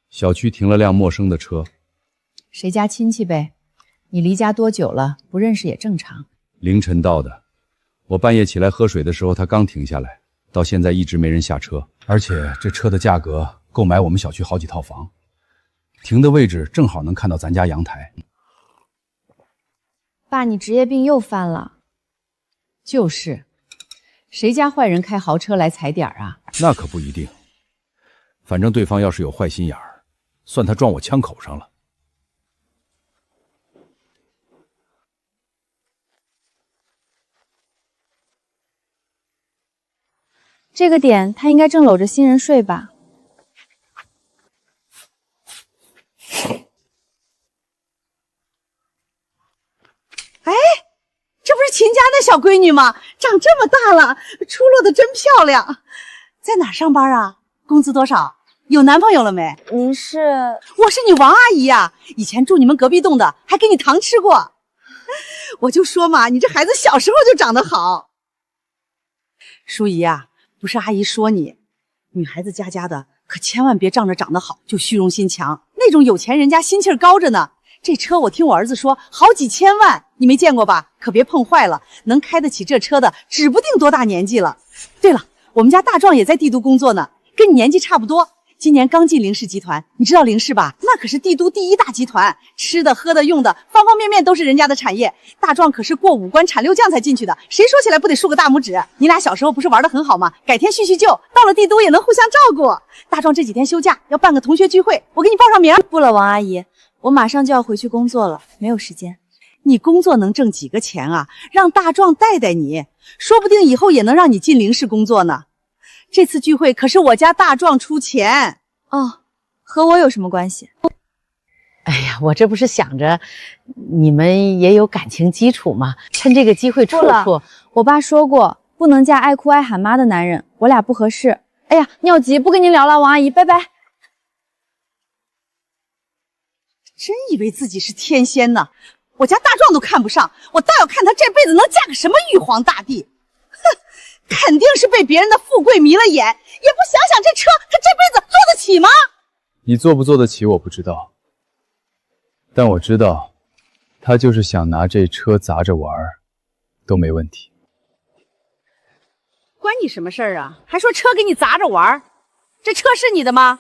小区停了辆陌生的车，谁家亲戚呗？你离家多久了？不认识也正常。凌晨到的。我半夜起来喝水的时候，他刚停下来，到现在一直没人下车。而且这车的价格够买我们小区好几套房，停的位置正好能看到咱家阳台。爸，你职业病又犯了。就是，谁家坏人开豪车来踩点啊？那可不一定。反正对方要是有坏心眼儿，算他撞我枪口上了。这个点他应该正搂着新人睡吧？哎，这不是秦家那小闺女吗？长这么大了，出落的真漂亮。在哪上班啊？工资多少？有男朋友了没？您是？我是你王阿姨呀，以前住你们隔壁栋的，还给你糖吃过。我就说嘛，你这孩子小时候就长得好。淑仪呀，不是阿姨说你，女孩子家家的，可千万别仗着长得好就虚荣心强，那种有钱人家心气儿高着呢。这车我听我儿子说好几千万，你没见过吧？可别碰坏了，能开得起这车的指不定多大年纪了。对了，我们家大壮也在帝都工作呢，跟你年纪差不多，今年刚进凌氏集团。你知道凌氏吧？那可是帝都第1大集团，吃的喝的用的方方面面都是人家的产业。大壮可是过5关产6将才进去的，谁说起来不得竖个大拇指？你俩小时候不是玩得很好吗？改天叙叙旧，到了帝都也能互相照顾。大壮这几天休假要办个同学聚会，我给你报上名。不了，王阿姨，我马上就要回去工作了，没有时间。你工作能挣几个钱啊？让大壮带带你，说不定以后也能让你进凌氏工作呢。这次聚会可是我家大壮出钱。哦，和我有什么关系？哎呀，我这不是想着你们也有感情基础嘛，趁这个机会处处。我爸说过，不能嫁爱哭爱喊妈的男人，我俩不合适。哎呀，尿急，不跟您聊了，王阿姨，拜拜。真以为自己是天仙呢，我家大壮都看不上，我倒要看他这辈子能嫁个什么玉皇大帝。哼，肯定是被别人的富贵迷了眼，也不想想这车他这辈子坐得起吗？你做不做得起我不知道，但我知道他就是想拿这车砸着玩都没问题。关你什么事儿啊？还说车给你砸着玩，这车是你的吗？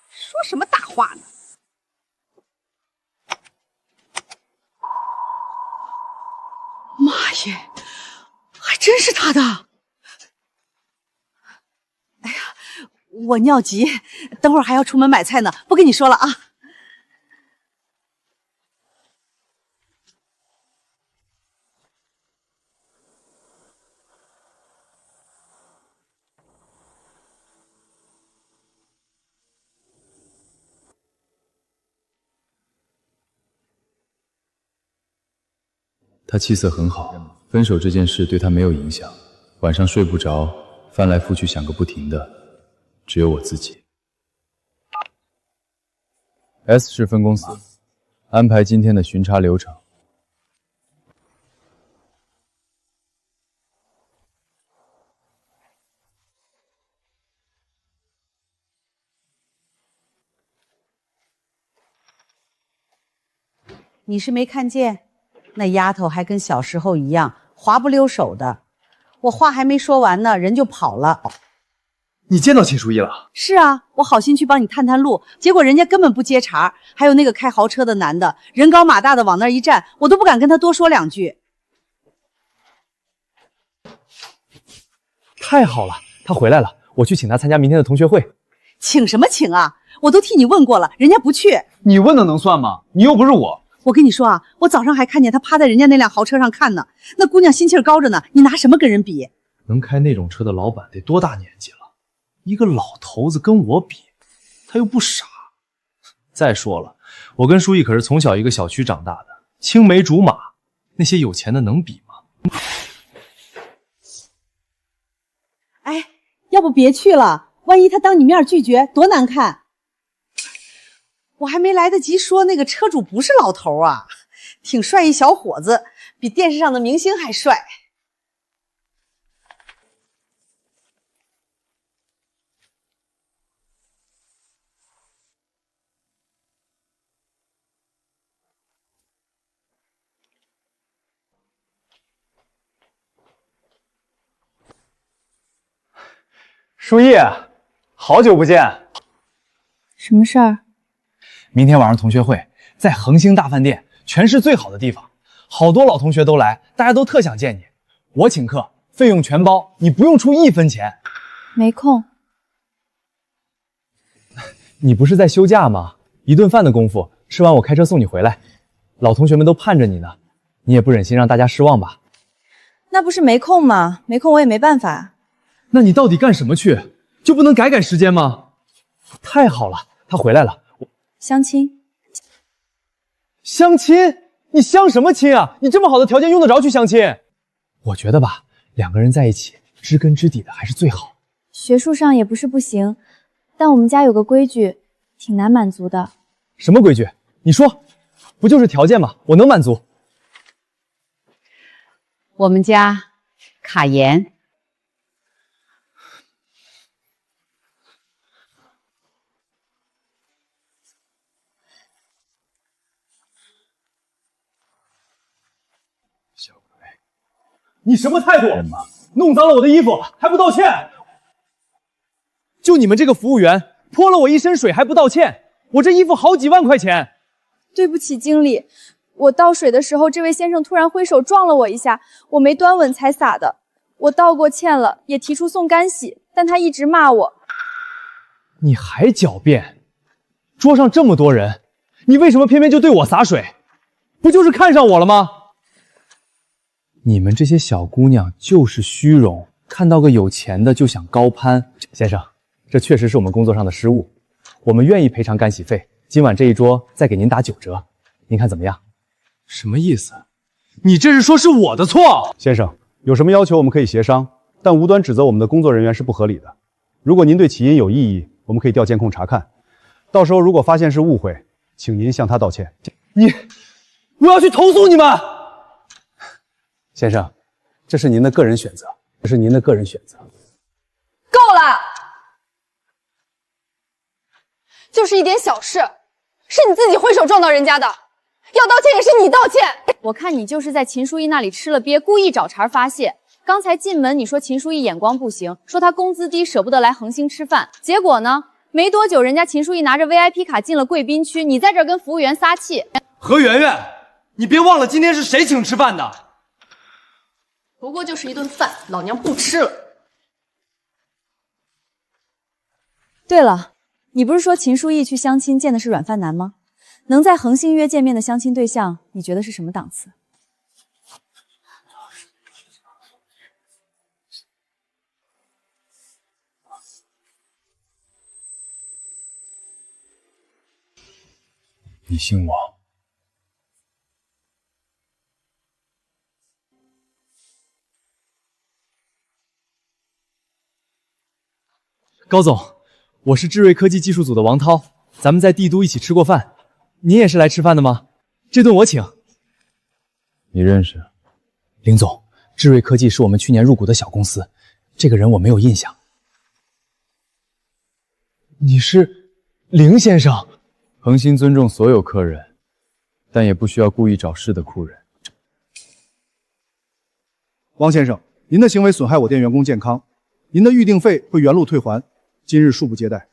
说什么大话呢？妈耶，还真是他的！哎呀，我尿急，等会儿还要出门买菜呢，不跟你说了啊。他气色很好，分手这件事对他没有影响。晚上睡不着，翻来覆去想个不停的，只有我自己。S 市分公司，安排今天的巡查流程。你是没看见，那丫头还跟小时候一样滑不溜手的。我话还没说完呢，人就跑了。你见到秦书意了？是啊，我好心去帮你探探路，结果人家根本不接茬。还有那个开豪车的男的，人高马大的往那儿一站，我都不敢跟他多说两句。太好了，他回来了，我去请他参加明天的同学会。请什么请啊？我都替你问过了，人家不去。你问的能算吗？你又不是我。我跟你说啊，我早上还看见他趴在人家那辆豪车上看呢，那姑娘心气儿高着呢，你拿什么跟人比？能开那种车的老板得多大年纪了？一个老头子跟我比，他又不傻。再说了，我跟舒毅可是从小一个小区长大的，青梅竹马，那些有钱的能比吗？哎，要不别去了，万一他当你面拒绝，多难看。我还没来得及说，那个车主不是老头啊，挺帅一小伙子，比电视上的明星还帅。书意，好久不见。什么事儿？明天晚上同学会，在恒星大饭店，全市最好的地方，好多老同学都来，大家都特想见你。我请客，费用全包，你不用出1分钱。没空。你不是在休假吗？一顿饭的功夫，吃完我开车送你回来。老同学们都盼着你呢，你也不忍心让大家失望吧？那不是没空吗？没空我也没办法。那你到底干什么去？就不能改时间吗？太好了，他回来了。相亲。相亲？你相什么亲啊？你这么好的条件用得着去相亲？我觉得吧，两个人在一起，知根知底的还是最好。学术上也不是不行，但我们家有个规矩，挺难满足的。什么规矩？你说，不就是条件吗？我能满足。我们家卡颜。你什么态度？弄脏了我的衣服还不道歉？就你们这个服务员，泼了我一身水还不道歉，我这衣服好几万块钱。对不起，经理，我倒水的时候，这位先生突然挥手撞了我一下，我没端稳才洒的。我道过歉了，也提出送干洗，但他一直骂我。你还狡辩？桌上这么多人，你为什么偏偏就对我洒水？不就是看上我了吗？你们这些小姑娘就是虚荣，看到个有钱的就想高攀。先生，这确实是我们工作上的失误，我们愿意赔偿干洗费，今晚这一桌再给您打9折，您看怎么样？什么意思？你这是说是我的错？先生，有什么要求我们可以协商，但无端指责我们的工作人员是不合理的。如果您对起因有异议，我们可以调监控查看，到时候如果发现是误会，请您向他道歉。我要去投诉你们！先生，这是您的个人选择，这是您的个人选择。够了！就是一点小事，是你自己挥手撞到人家的，要道歉也是你道歉。我看你就是在秦书意那里吃了鳖，故意找茬发泄。刚才进门你说秦书意眼光不行，说他工资低舍不得来恒星吃饭，结果呢，没多久人家秦书意拿着 VIP 卡进了贵宾区，你在这儿跟服务员撒气。何媛媛，你别忘了今天是谁请吃饭的？不过就是一顿饭，老娘不吃了。对了，你不是说秦书意去相亲见的是软饭男吗？能在恒星约见面的相亲对象，你觉得是什么档次？你姓王？高总，我是智瑞科技技术组的王涛，咱们在帝都一起吃过饭，您也是来吃饭的吗？这顿我请。你认识？林总，智瑞科技是我们去年入股的小公司，这个人我没有印象。你是林先生？恒心尊重所有客人，但也不需要故意找事的酷人。汪先生，您的行为损害我店员工健康，您的预定费会原路退还，今日恕不接待。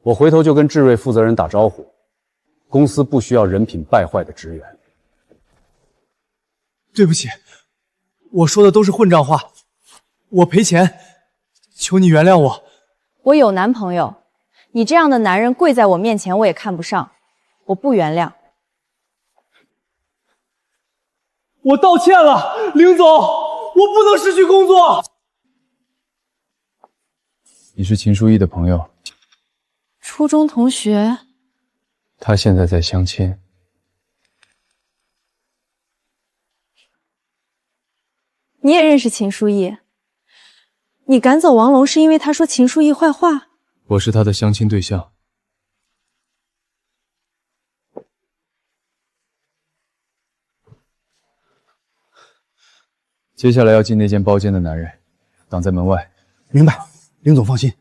我回头就跟智瑞负责人打招呼，公司不需要人品败坏的职员。对不起，我说的都是混账话，我赔钱，求你原谅我。我有男朋友，你这样的男人跪在我面前我也看不上，我不原谅。我道歉了，林总，我不能失去工作。你是秦书意的朋友，初中同学，他现在在相亲。你也认识秦书意？你赶走王龙是因为他说秦书意坏话？我是他的相亲对象。接下来要进那间包间的男人，挡在门外。明白，林总放心。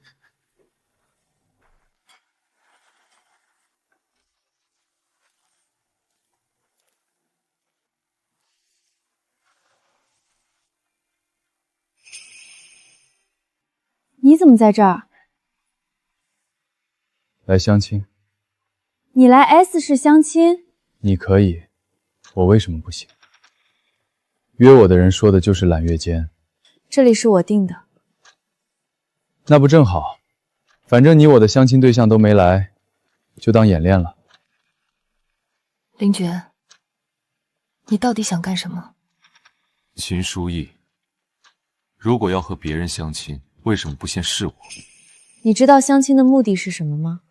你怎么在这儿？来相亲。你来 S 市相亲？你可以，我为什么不行？约我的人说的就是揽月间，这里是我定的。那不正好？反正你我的相亲对象都没来，就当演练了。林觉，你到底想干什么？秦书意，如果要和别人相亲，为什么不先试我？你知道相亲的目的是什么吗？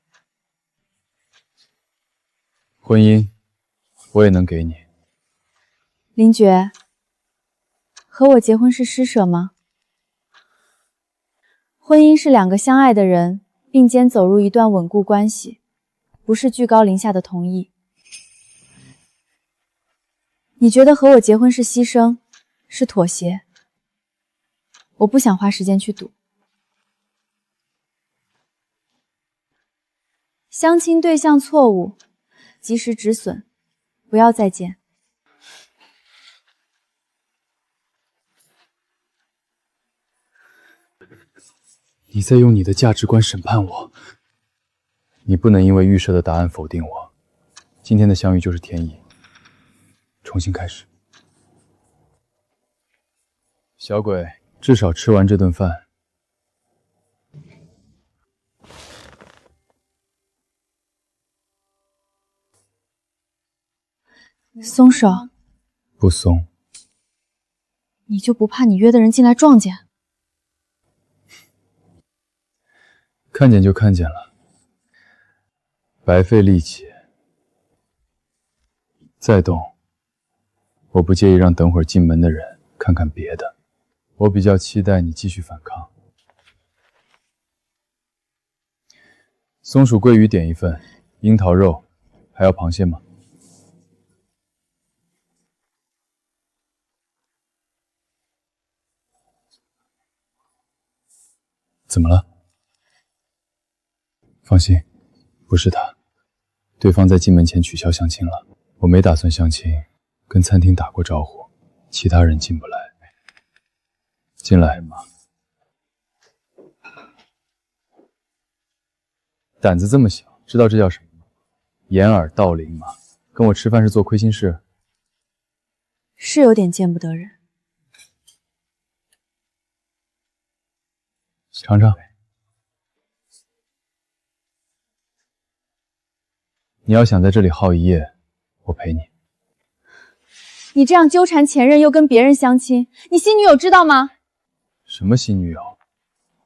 婚姻，我也能给你。林觉，和我结婚是施舍吗？婚姻是两个相爱的人并肩走入一段稳固关系，不是居高临下的同意。你觉得和我结婚是牺牲，是妥协？我不想花时间去赌。相亲对象错误，及时止损，不要再见。你在用你的价值观审判我，你不能因为预设的答案否定我。今天的相遇就是天意，重新开始。小鬼，至少吃完这顿饭。松手！不松。你就不怕你约的人进来撞见？看见就看见了，白费力气。再动，我不介意让等会儿进门的人看看别的。我比较期待你继续反抗。松鼠桂鱼点一份，樱桃肉，还要螃蟹吗？怎么了？放心，不是他，对方在进门前取消相亲了。我没打算相亲，跟餐厅打过招呼，其他人进不来。进来。胆子这么小，知道这叫什么吗？掩耳盗铃吗？跟我吃饭是做亏心事？是有点见不得人。尝尝。你要想在这里耗一夜，我陪你。你这样纠缠前任又跟别人相亲，你新女友知道吗？什么新女友？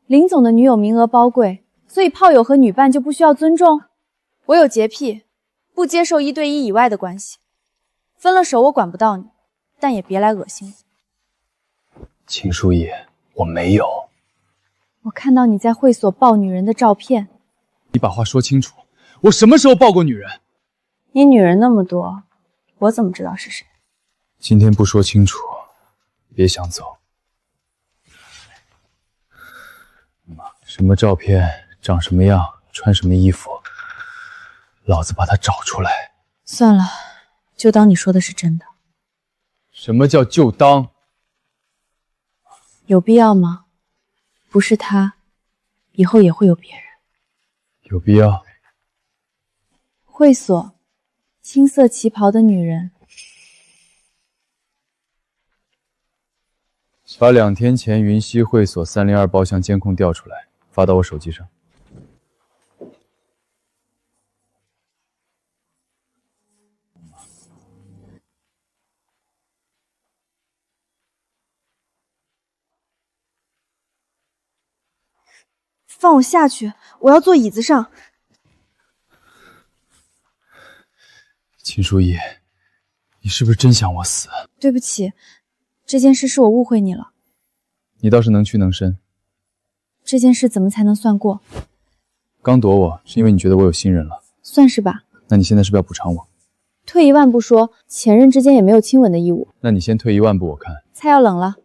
林总的女友名额包贵，所以炮友和女伴就不需要尊重？我有洁癖，不接受1对1以外的关系。分了手我管不到你，但也别来恶心我。秦书意，我没有。我看到你在会所抱女人的照片。你把话说清楚，我什么时候抱过女人？你女人那么多，我怎么知道是谁？今天不说清楚，别想走。什么照片，长什么样，穿什么衣服，老子把他找出来。算了，就当你说的是真的。什么叫就当？有必要吗？不是他，以后也会有别人。有必要。会所，青色旗袍的女人。把2天前云溪会所302包厢监控调出来，发到我手机上。放我下去，我要坐椅子上。秦书义，你是不是真想我死？对不起，这件事是我误会你了。你倒是能屈能伸。这件事怎么才能算过？刚躲我是因为你觉得我有新人了，算是吧。那你现在是不是要补偿我？退一万步说，前任之间也没有亲吻的义务。那你先退1万步，我看。菜要冷了。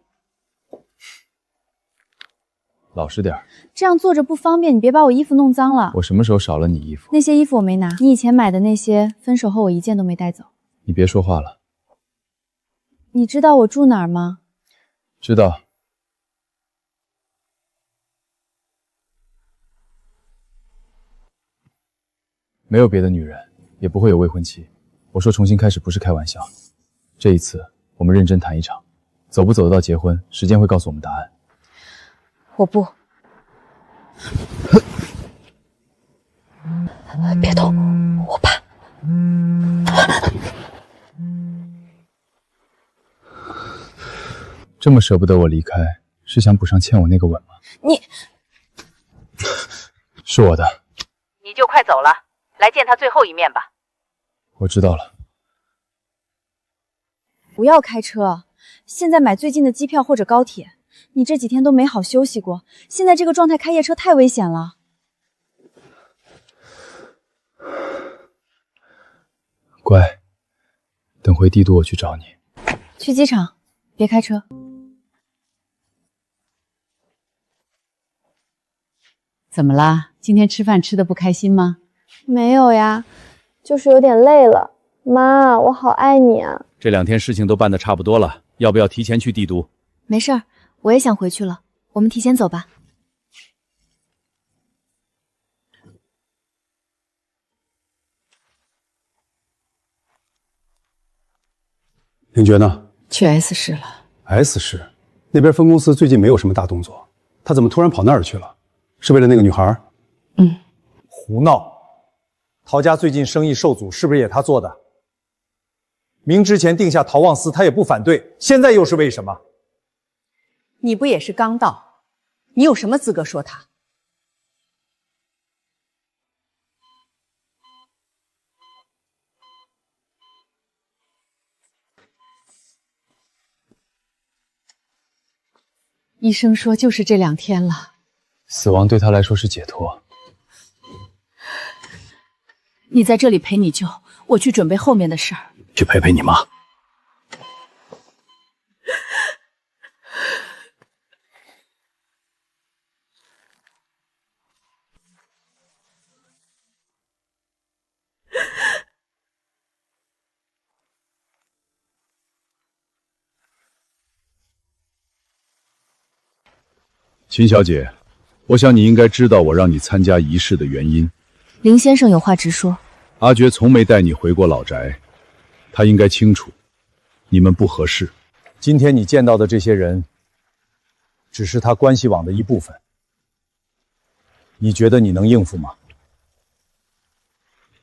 老实点儿。这样坐着不方便，你别把我衣服弄脏了。我什么时候少了你衣服？那些衣服我没拿，你以前买的那些，分手后我一件都没带走。你别说话了。你知道我住哪儿吗？知道。没有别的女人，也不会有未婚妻。我说重新开始不是开玩笑。这一次我们认真谈一场，走不走得到结婚，时间会告诉我们答案。我不。别动，我怕。这么舍不得我离开，是想补上欠我那个吻吗？你是我的。你就快走了，来见他最后一面吧。我知道了。不要开车，现在买最近的机票或者高铁。你这几天都没好休息过，现在这个状态开夜车太危险了。乖，等回帝都我去找你。去机场，别开车。怎么啦？今天吃饭吃得不开心吗？没有呀，就是有点累了。妈，我好爱你啊。这2天事情都办得差不多了，要不要提前去帝都？没事儿，我也想回去了，我们提前走吧。凌觉呢？去 S 市了。S 市那边分公司最近没有什么大动作，他怎么突然跑那儿去了？是为了那个女孩？胡闹！陶家最近生意受阻，是不是也他做的？明之前定下陶望司，他也不反对，现在又是为什么？你不也是刚到？你有什么资格说他？医生说就是这2天了。死亡对他来说是解脱。你在这里陪你舅，我去准备后面的事儿。去陪陪你妈。秦小姐，我想你应该知道我让你参加仪式的原因。林先生有话直说。阿觉从没带你回过老宅，他应该清楚，你们不合适。今天你见到的这些人，只是他关系网的一部分。你觉得你能应付吗？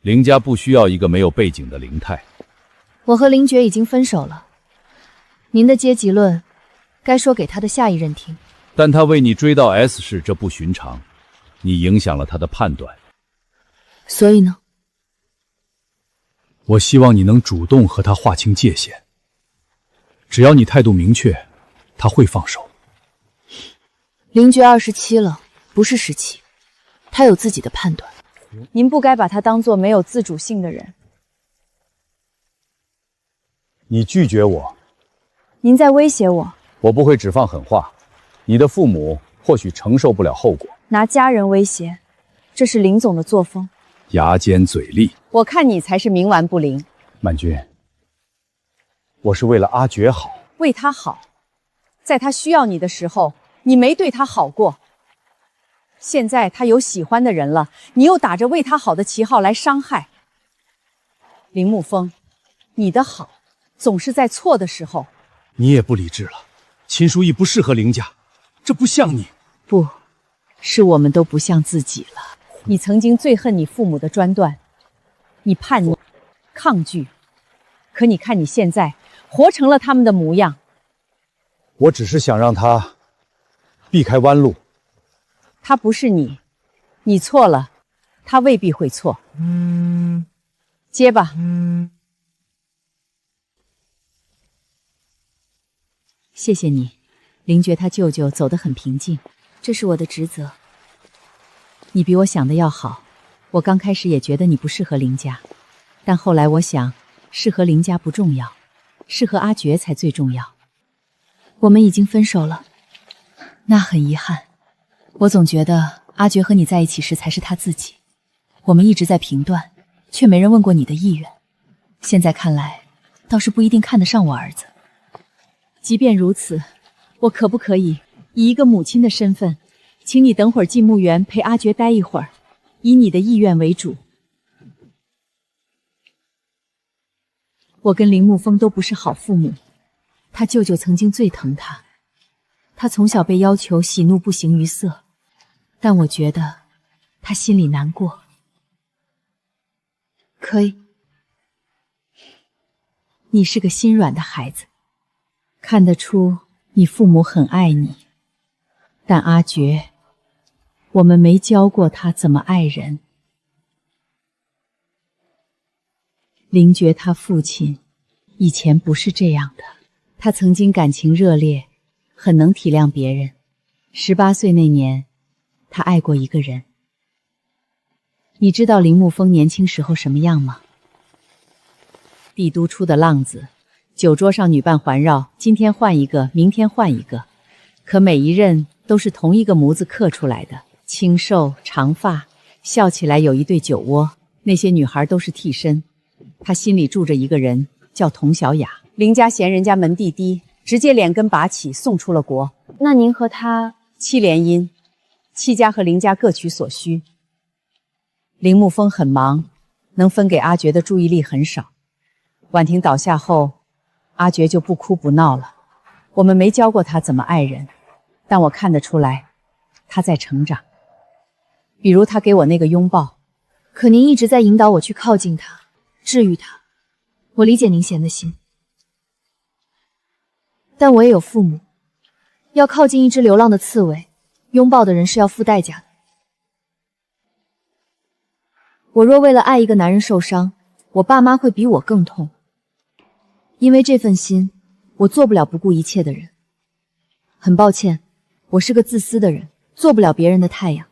林家不需要一个没有背景的林太。我和林觉已经分手了，您的阶级论，该说给他的下一任听。但他为你追到 S 市，这不寻常，你影响了他的判断。所以呢？我希望你能主动和他划清界限。只要你态度明确，他会放手。林觉27了，不是17，他有自己的判断。您不该把他当作没有自主性的人。你拒绝我，您在威胁我？我不会只放狠话，你的父母或许承受不了后果。拿家人威胁，这是林总的作风。牙尖嘴利，我看你才是冥顽不灵。曼君，我是为了阿珏好，为他好，在他需要你的时候，你没对他好过。现在他有喜欢的人了，你又打着为他好的旗号来伤害。林沐风，你的好总是在错的时候。你也不理智了，秦书义不适合林家，这不像你。不，是我们都不像自己了。你曾经最恨你父母的专断，你叛逆、抗拒，可你看你现在活成了他们的模样。我只是想让他避开弯路。他不是你，你错了，他未必会错。接吧。谢谢你，林觉他舅舅走得很平静，这是我的职责。你比我想的要好。我刚开始也觉得你不适合林家，但后来我想，适合林家不重要，适合阿珏才最重要。我们已经分手了，那很遗憾。我总觉得阿珏和你在一起时才是他自己，我们一直在评断，却没人问过你的意愿。现在看来，倒是不一定看得上我儿子。即便如此，我可不可以以一个母亲的身份，请你等会儿进墓园陪阿珏待一会儿，以你的意愿为主。我跟林沐风都不是好父母，他舅舅曾经最疼他，他从小被要求喜怒不形于色，但我觉得他心里难过。可以。你是个心软的孩子，看得出你父母很爱你，但阿珏，我们没教过他怎么爱人。林觉他父亲以前不是这样的，他曾经感情热烈，很能体谅别人。18岁那年，他爱过一个人。你知道林沐风年轻时候什么样吗？帝都出的浪子，酒桌上女伴环绕，今天换一个，明天换一个，可每一任都是同一个模子刻出来的，清瘦长发，笑起来有一对酒窝，那些女孩都是替身。他心里住着一个人，叫佟小雅。林家嫌人家门第低，直接连根拔起送出了国。那您和他7联姻，7家和林家各取所需。林沐风很忙，能分给阿珏的注意力很少。婉婷倒下后，阿珏就不哭不闹了。我们没教过他怎么爱人，但我看得出来，他在成长。比如他给我那个拥抱。可您一直在引导我去靠近他，治愈他。我理解您闲的心，但我也有父母。要靠近一只流浪的刺猬，拥抱的人是要付代价的。我若为了爱一个男人受伤，我爸妈会比我更痛。因为这份心，我做不了不顾一切的人。很抱歉，我是个自私的人，做不了别人的太阳。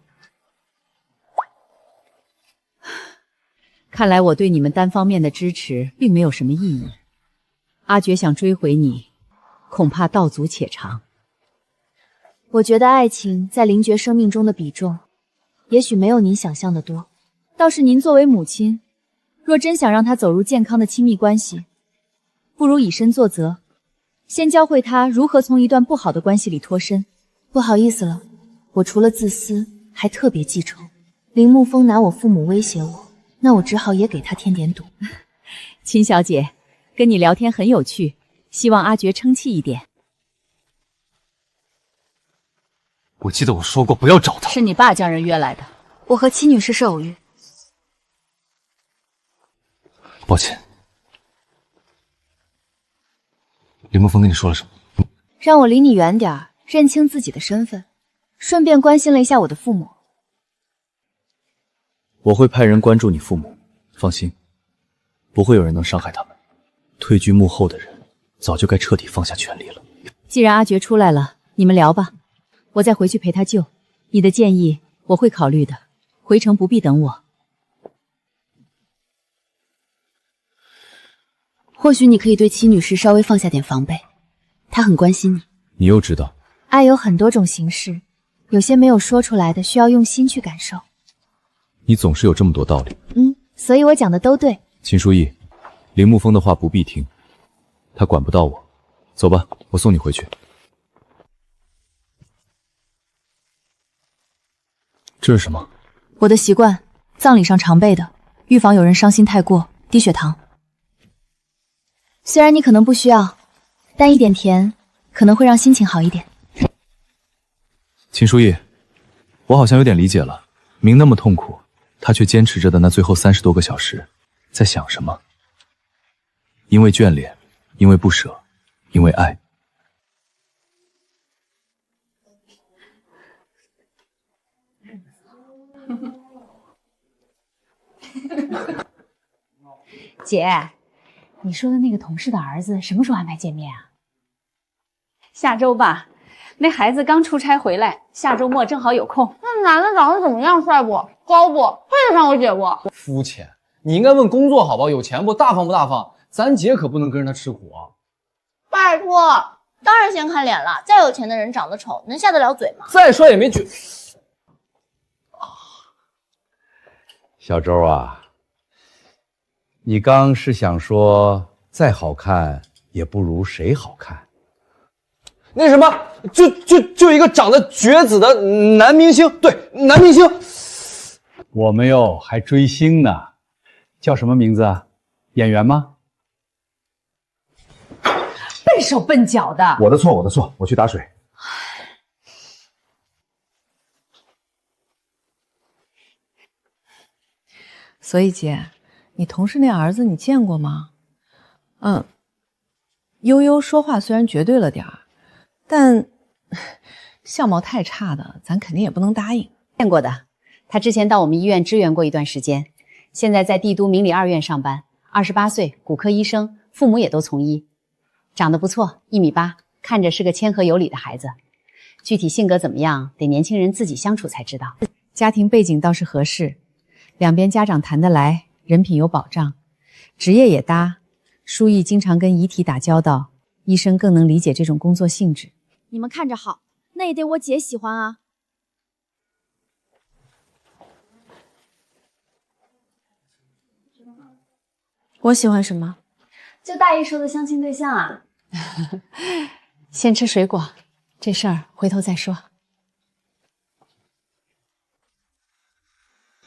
看来我对你们单方面的支持并没有什么意义。阿珏想追回你，恐怕道阻且长。我觉得爱情在林觉生命中的比重，也许没有您想象的多。倒是您作为母亲，若真想让他走入健康的亲密关系，不如以身作则，先教会他如何从一段不好的关系里脱身。不好意思了，我除了自私，还特别记仇。林沐风拿我父母威胁我，那我只好也给他添点堵。秦小姐，跟你聊天很有趣，希望阿珏争气一点。我记得我说过不要找他。是你爸将人约来的。我和戚女士是偶遇。抱歉。林沐风跟你说了什么？让我离你远点，认清自己的身份，顺便关心了一下我的父母。我会派人关注你父母，放心，不会有人能伤害他们。退居幕后的人，早就该彻底放下权力了。既然阿珏出来了，你们聊吧，我再回去陪他救。你的建议我会考虑的，回城不必等我。或许你可以对齐女士稍微放下点防备，她很关心你。你又知道？爱有很多种形式，有些没有说出来的，需要用心去感受。你总是有这么多道理。所以我讲的都对。秦书义，林沐风的话不必听，他管不到我。走吧，我送你回去。这是什么？我的习惯，葬礼上常备的，预防有人伤心太过，低血糖。虽然你可能不需要，但一点甜可能会让心情好一点。秦书义，我好像有点理解了，明那么痛苦，他却坚持着的那最后30多个小时，在想什么？因为眷恋，因为不舍，因为爱。姐，你说的那个同事的儿子什么时候安排见面啊？下周吧，那孩子刚出差回来，下周末正好有空。那男的长得怎么样？帅不？高不？配得上我姐不？肤浅，你应该问工作好不好，有钱不，大方不大方。咱姐可不能跟着他吃苦啊。拜托，当然先看脸了。再有钱的人长得丑，能下得了嘴吗？再帅也没举。小周啊，你刚是想说再好看也不如谁好看？那什么，就一个长得绝子的男明星，对，男明星。我们哟还追星呢，叫什么名字啊？演员吗？笨手笨脚的。我的错，我去打水。所以姐，你同事那儿子你见过吗？悠悠说话虽然绝对了点儿，但相貌太差的，咱肯定也不能答应。见过的，他之前到我们医院支援过一段时间，现在在帝都明理2院上班，28岁，骨科医生，父母也都从医，长得不错，1.8米，看着是个谦和有礼的孩子。具体性格怎么样，得年轻人自己相处才知道。家庭背景倒是合适，两边家长谈得来，人品有保障，职业也搭。书义经常跟遗体打交道，医生更能理解这种工作性质。你们看着好，那也得我姐喜欢啊。我喜欢什么？就大姨说的相亲对象啊。先吃水果，这事儿回头再说。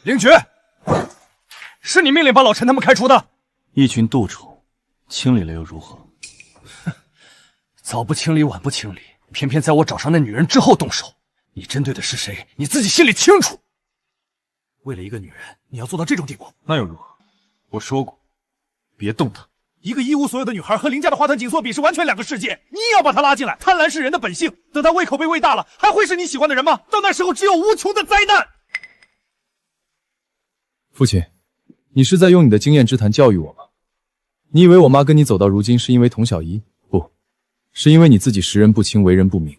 凌绝，是你命令把老陈他们开除的。一群蠹虫，清理了又如何？早不清理，晚不清理，偏偏在我找上那女人之后动手。你针对的是谁？你自己心里清楚。为了一个女人，你要做到这种地步，那又如何？我说过，别动她。一个一无所有的女孩和凌家的花团锦簇比是完全两个世界。你也要把她拉进来，贪婪是人的本性。等她胃口被喂大了，还会是你喜欢的人吗？到那时候，只有无穷的灾难。父亲，你是在用你的经验之谈教育我吗？你以为我妈跟你走到如今是因为童小姨？不，是因为你自己识人不清，为人不明，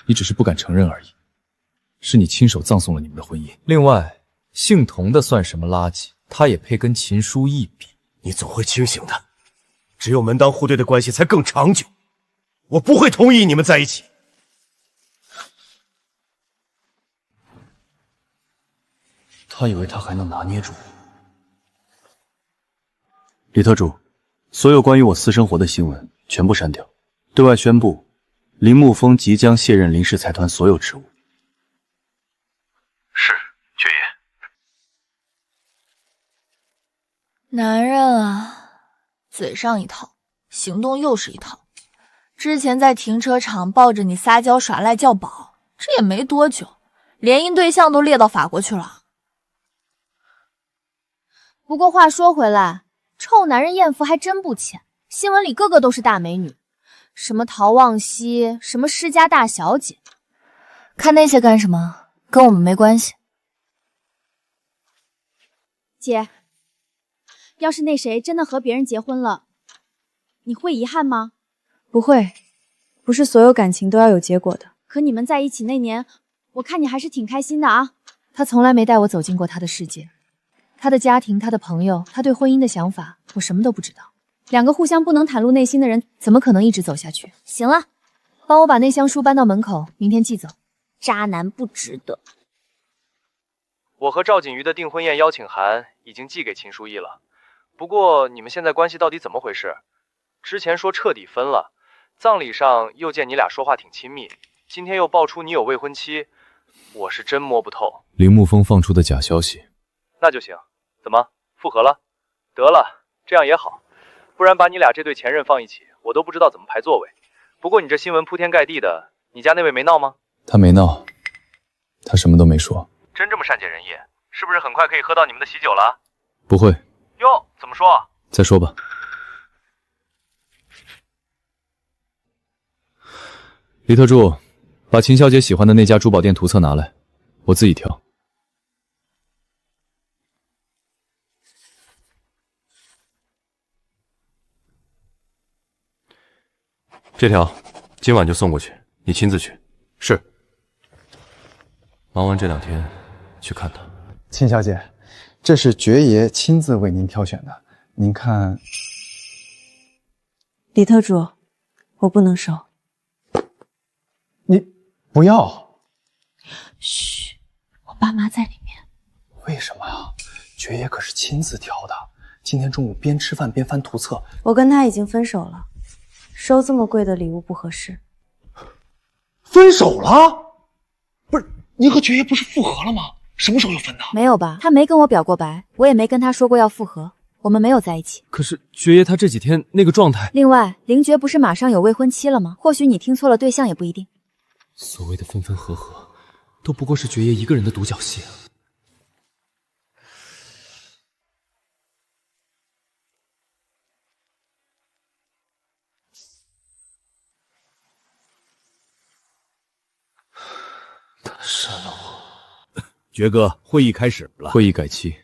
你只是不敢承认而已。是你亲手葬送了你们的婚姻。另外，姓童的算什么垃圾？他也配跟秦书义比？你总会清醒的，只有门当户对的关系才更长久。我不会同意你们在一起。他以为他还能拿捏住我。李特助，所有关于我私生活的新闻全部删掉，对外宣布林沐风即将卸任林氏财团所有职务。是，爵爷。男人啊，嘴上一套，行动又是一套。之前在停车场抱着你撒娇耍赖叫宝，这也没多久，联姻对象都列到法国去了。不过话说回来，臭男人艳福还真不浅，新闻里个个都是大美女，什么陶望西，什么施家大小姐，看那些干什么？跟我们没关系。姐，要是那谁真的和别人结婚了，你会遗憾吗？不会，不是所有感情都要有结果的。可你们在一起那年，我看你还是挺开心的啊。他从来没带我走进过他的世界，他的家庭，他的朋友，他对婚姻的想法，我什么都不知道。两个互相不能袒露内心的人，怎么可能一直走下去？行了，帮我把那箱书搬到门口，明天寄走。渣男不值得。我和赵锦瑜的订婚宴邀请函已经寄给秦书义了，不过你们现在关系到底怎么回事？之前说彻底分了，葬礼上又见你俩说话挺亲密，今天又爆出你有未婚妻，我是真摸不透。林沐风放出的假消息，那就行，怎么复合了？得了，这样也好，不然把你俩这对前任放一起，我都不知道怎么排座位。不过你这新闻铺天盖地的，你家那位没闹吗？他没闹，他什么都没说。真这么善解人意？是不是很快可以喝到你们的喜酒了？不会。哟，怎么说？再说吧。李特助，把秦小姐喜欢的那家珠宝店图册拿来，我自己挑。这条今晚就送过去，你亲自去。是。忙完这2天去看他。秦小姐，这是爵爷亲自为您挑选的，您看。李特助，我不能收。你不要。嘘，我爸妈在里面。为什么啊？爵爷可是亲自挑的，今天中午边吃饭边翻图册。我跟他已经分手了，收这么贵的礼物不合适。分手了？不是，您和爵爷不是复合了吗？什么时候又分的？没有吧？他没跟我表过白，我也没跟他说过要复合，我们没有在一起。可是爵爷他这几天那个状态……另外，林爵不是马上有未婚妻了吗？或许你听错了对象也不一定。所谓的分分合合，都不过是爵爷一个人的独角戏啊。他杀了我。爵哥，会议开始了。会议改期。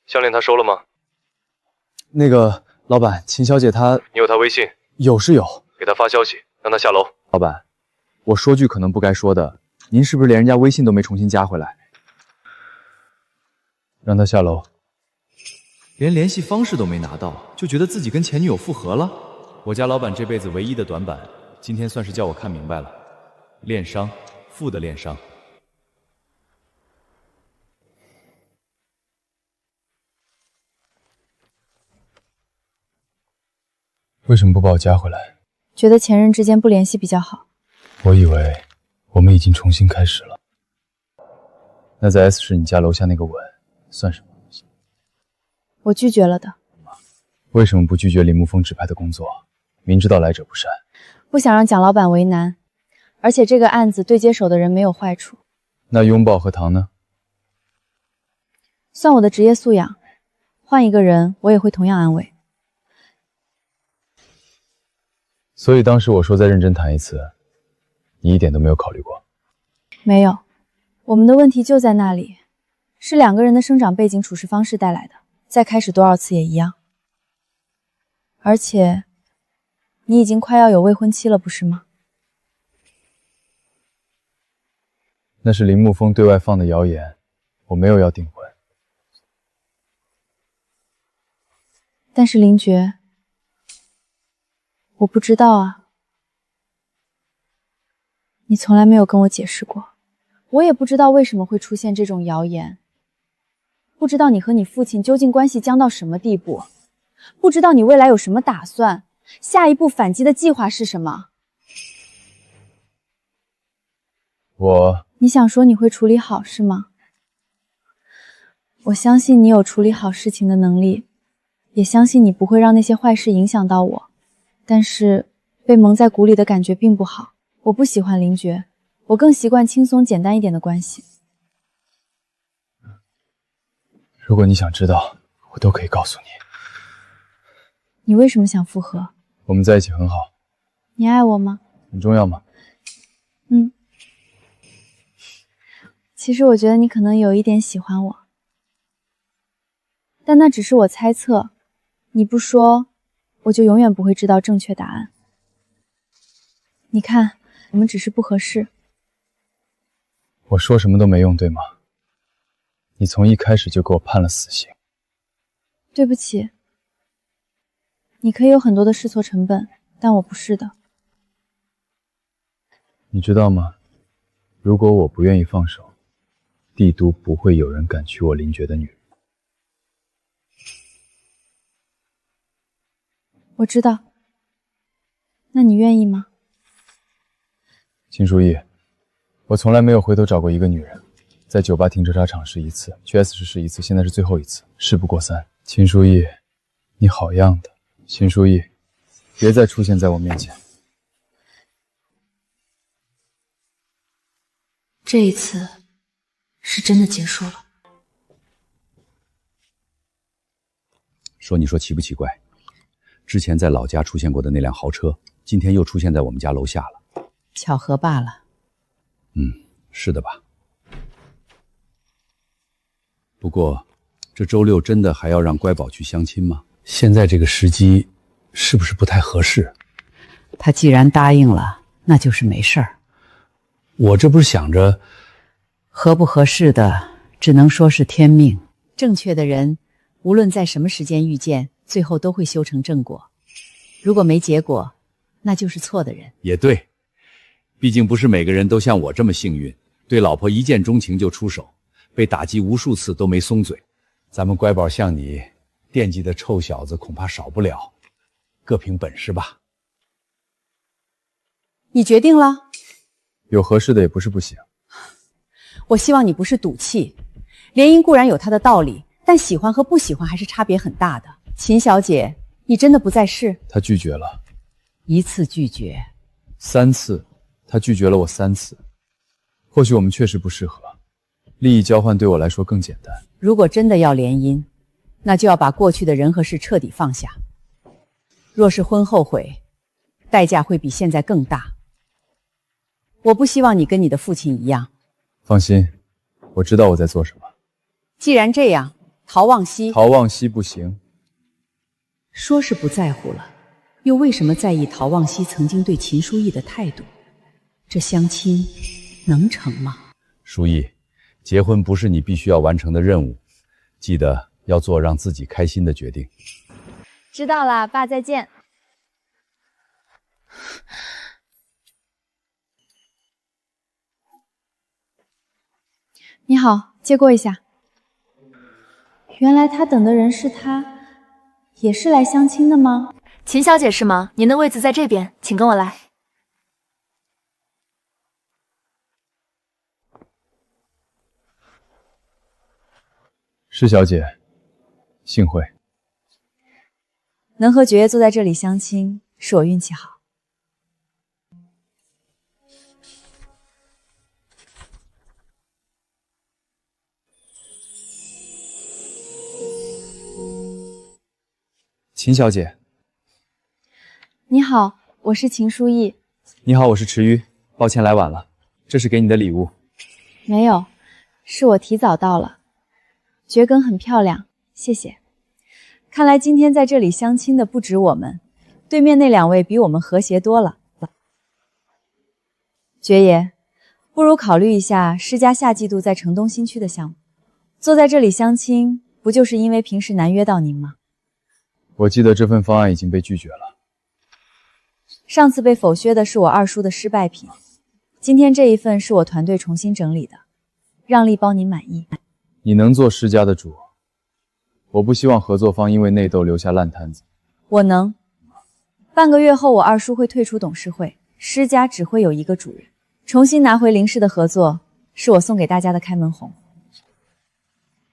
项链他收了吗？那个老板，秦小姐她……你有她微信？有是有，给她发消息，让她下楼。老板，我说句可能不该说的，您是不是连人家微信都没重新加回来？让她下楼。连联系方式都没拿到，就觉得自己跟前女友复合了？我家老板这辈子唯一的短板，今天算是叫我看明白了。恋商，负的恋商。为什么不把我加回来？觉得前任之间不联系比较好。我以为我们已经重新开始了。那在 S 市你家楼下那个吻算什么？我拒绝了的。为什么不拒绝林沐风指派的工作？明知道来者不善。不想让蒋老板为难，而且这个案子对接手的人没有坏处。那拥抱和糖呢？算我的职业素养，换一个人我也会同样安慰。所以当时我说再认真谈一次，你一点都没有考虑过。没有，我们的问题就在那里，是两个人的生长背景、处事方式带来的，再开始多少次也一样。而且，你已经快要有未婚妻了，不是吗？那是林沐风对外放的谣言，我没有要订婚。但是林爵，我不知道啊，你从来没有跟我解释过，我也不知道为什么会出现这种谣言，不知道你和你父亲究竟关系僵到什么地步，不知道你未来有什么打算，下一步反击的计划是什么。你想说你会处理好是吗？我相信你有处理好事情的能力，也相信你不会让那些坏事影响到我。但是被蒙在鼓里的感觉并不好，我不喜欢林爵，我更习惯轻松简单一点的关系。如果你想知道，我都可以告诉你。你为什么想复合？我们在一起很好。你爱我吗？很重要吗？嗯。其实我觉得你可能有一点喜欢我，但那只是我猜测，你不说，我就永远不会知道正确答案。你看，我们只是不合适。我说什么都没用，对吗？你从一开始就给我判了死刑。对不起，你可以有很多的试错成本，但我不是的。你知道吗？如果我不愿意放手，帝都不会有人敢娶我林觉的女人。我知道。那你愿意吗？秦书义，我从来没有回头找过一个女人，在酒吧停车场试一次，去 S 市试一次，现在是最后一次，事不过三。秦书义，你好样的！秦书义，别再出现在我面前。这一次是真的结束了。说你说奇不奇怪？之前在老家出现过的那辆豪车，今天又出现在我们家楼下了。巧合罢了。是的吧？不过，这周六真的还要让乖宝去相亲吗？现在这个时机，是不是不太合适？他既然答应了，那就是没事儿。我这不是想着，合不合适的，只能说是天命。正确的人，无论在什么时间遇见，最后都会修成正果。如果没结果，那就是错的人。也对，毕竟不是每个人都像我这么幸运，对老婆一见钟情就出手，被打击无数次都没松嘴。咱们乖宝像你，惦记的臭小子恐怕少不了，各凭本事吧。你决定了？有合适的也不是不行。我希望你不是赌气。联姻固然有它的道理，但喜欢和不喜欢还是差别很大的。秦小姐，你真的不在世？他拒绝了。一次拒绝，3次，他拒绝了我3次。或许我们确实不适合，利益交换对我来说更简单。如果真的要联姻，那就要把过去的人和事彻底放下。若是婚后悔，代价会比现在更大。我不希望你跟你的父亲一样。放心，我知道我在做什么。既然这样，陶望西，陶望西不行。说是不在乎了，又为什么在意陶望西曾经对秦书义的态度？这相亲能成吗？书义，结婚不是你必须要完成的任务，记得要做让自己开心的决定。知道了，爸，再见。你好，借过一下。原来他等的人是他，也是来相亲的吗？秦小姐是吗？您的位子在这边，请跟我来。施小姐，幸会。能和爵爷坐在这里相亲，是我运气好。秦小姐，你好，我是秦书义。你好，我是池鱼，抱歉来晚了，这是给你的礼物。没有，是我提早到了。蕨根很漂亮，谢谢。看来今天在这里相亲的不止我们，对面那2位比我们和谐多了。爵爷，不如考虑一下施家下季度在城东新区的项目。坐在这里相亲，不就是因为平时难约到您吗？我记得这份方案已经被拒绝了。上次被否决的是我二叔的失败品，今天这一份是我团队重新整理的，让利包您满意。你能做施家的主，我不希望合作方因为内斗留下烂摊子。我能。半个月后，我二叔会退出董事会，施家只会有一个主人。重新拿回林氏的合作，是我送给大家的开门红。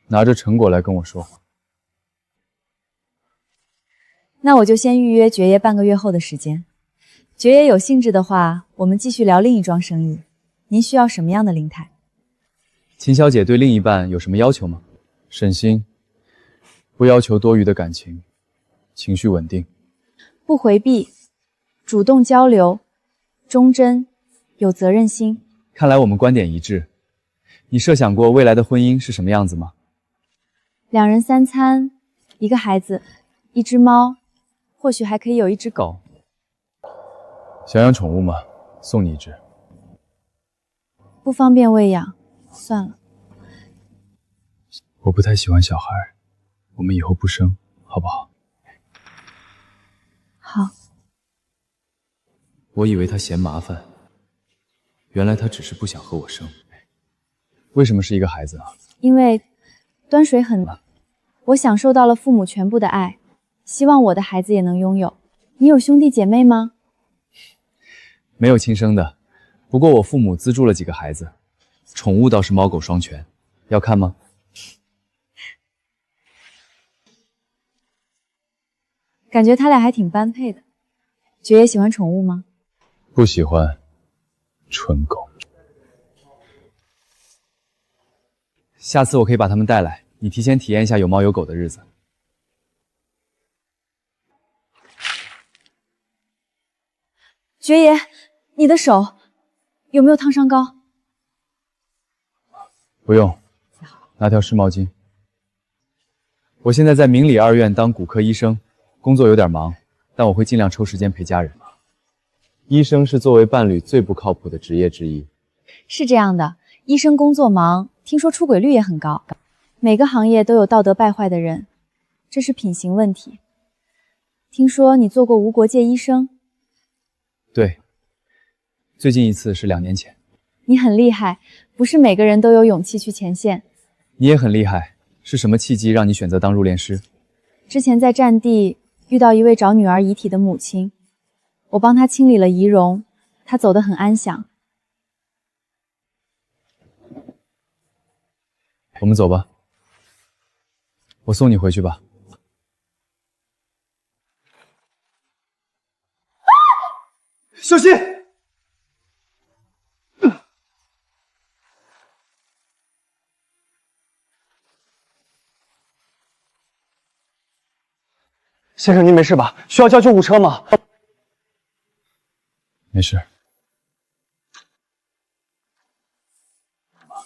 拿着成果来跟我说话。那我就先预约爵爷半个月后的时间。爵爷有兴致的话，我们继续聊另一桩生意。您需要什么样的灵态？秦小姐对另一半有什么要求吗？省心，不要求多余的感情，情绪稳定，不回避，主动交流，忠贞，有责任心。看来我们观点一致。你设想过未来的婚姻是什么样子吗？2人3餐，1个孩子，1只猫，或许还可以有1只狗。想养宠物吗？送你1只。不方便喂养，算了。我不太喜欢小孩，我们以后不生，好不好？好。我以为他嫌麻烦，原来他只是不想和我生。为什么是一个孩子啊？因为端水很，我享受到了父母全部的爱，希望我的孩子也能拥有。你有兄弟姐妹吗？没有亲生的，不过我父母资助了几个孩子，宠物倒是猫狗双全。要看吗？感觉他俩还挺般配的。爵爷喜欢宠物吗？不喜欢，纯狗。下次我可以把它们带来，你提前体验一下有猫有狗的日子。爵爷，你的手有没有烫伤膏？不用，拿条湿毛巾。我现在在明理2院当骨科医生，工作有点忙，但我会尽量抽时间陪家人。医生是作为伴侣最不靠谱的职业之一。是这样的，医生工作忙，听说出轨率也很高。每个行业都有道德败坏的人，这是品行问题。听说你做过无国界医生？对，最近一次是2年前。你很厉害，不是每个人都有勇气去前线。你也很厉害，是什么契机让你选择当入殓师？之前在战地遇到一位找女儿遗体的母亲，我帮她清理了遗容，她走得很安详。我们走吧，我送你回去吧。小心！先生，您没事吧？需要叫救护车吗？没事。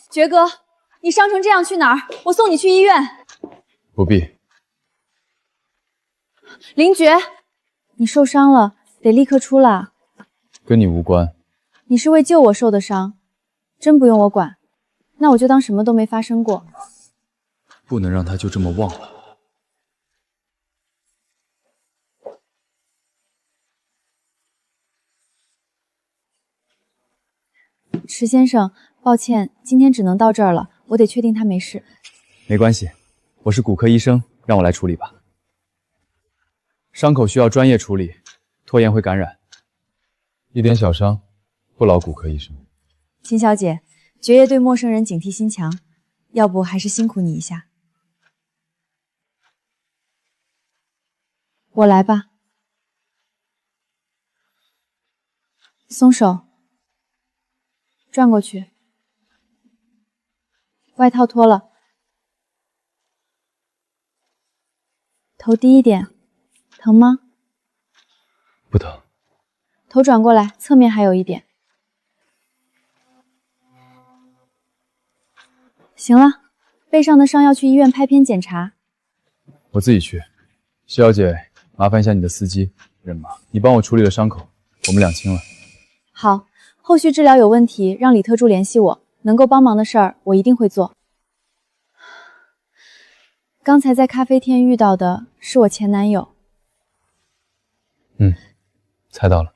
爵哥，你伤成这样去哪儿？我送你去医院。不必。林爵，你受伤了，得立刻出来。跟你无关。你是为救我受的伤，真不用我管。那我就当什么都没发生过。不能让他就这么忘了。池先生，抱歉，今天只能到这儿了，我得确定他没事。没关系，我是骨科医生，让我来处理吧。伤口需要专业处理，拖延会感染。一点小伤，不劳骨科医生。秦小姐，爵爷对陌生人警惕心强，要不还是辛苦你一下。我来吧。松手。转过去，外套脱了，头低一点，疼吗？不疼。头转过来，侧面还有一点。行了，背上的伤要去医院拍片检查。我自己去。施小姐，麻烦一下你的司机人马，你帮我处理了伤口，我们2清了。好。后续治疗有问题，让李特助联系我，能够帮忙的事儿我一定会做。刚才在咖啡厅遇到的是我前男友。猜到了。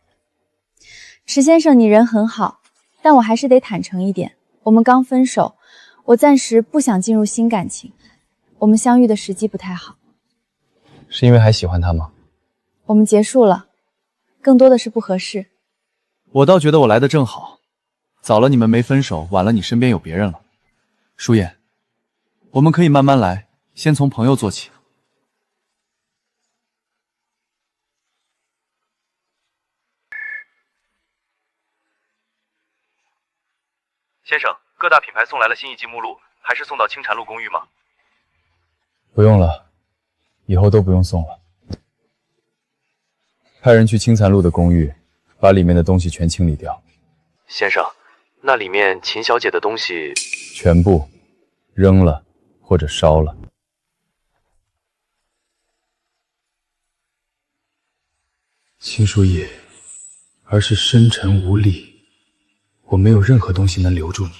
池先生，你人很好，但我还是得坦诚一点，我们刚分手，我暂时不想进入新感情，我们相遇的时机不太好。是因为还喜欢他吗？我们结束了，更多的是不合适。我倒觉得我来的正好，早了你们没分手，晚了你身边有别人了。舒言，我们可以慢慢来，先从朋友做起。先生，各大品牌送来了新一季目录，还是送到青禅路公寓吗？不用了，以后都不用送了。派人去青残路的公寓，把里面的东西全清理掉。先生，那里面秦小姐的东西全部扔了或者烧了。秦书义，儿是深沉无力，我没有任何东西能留住你。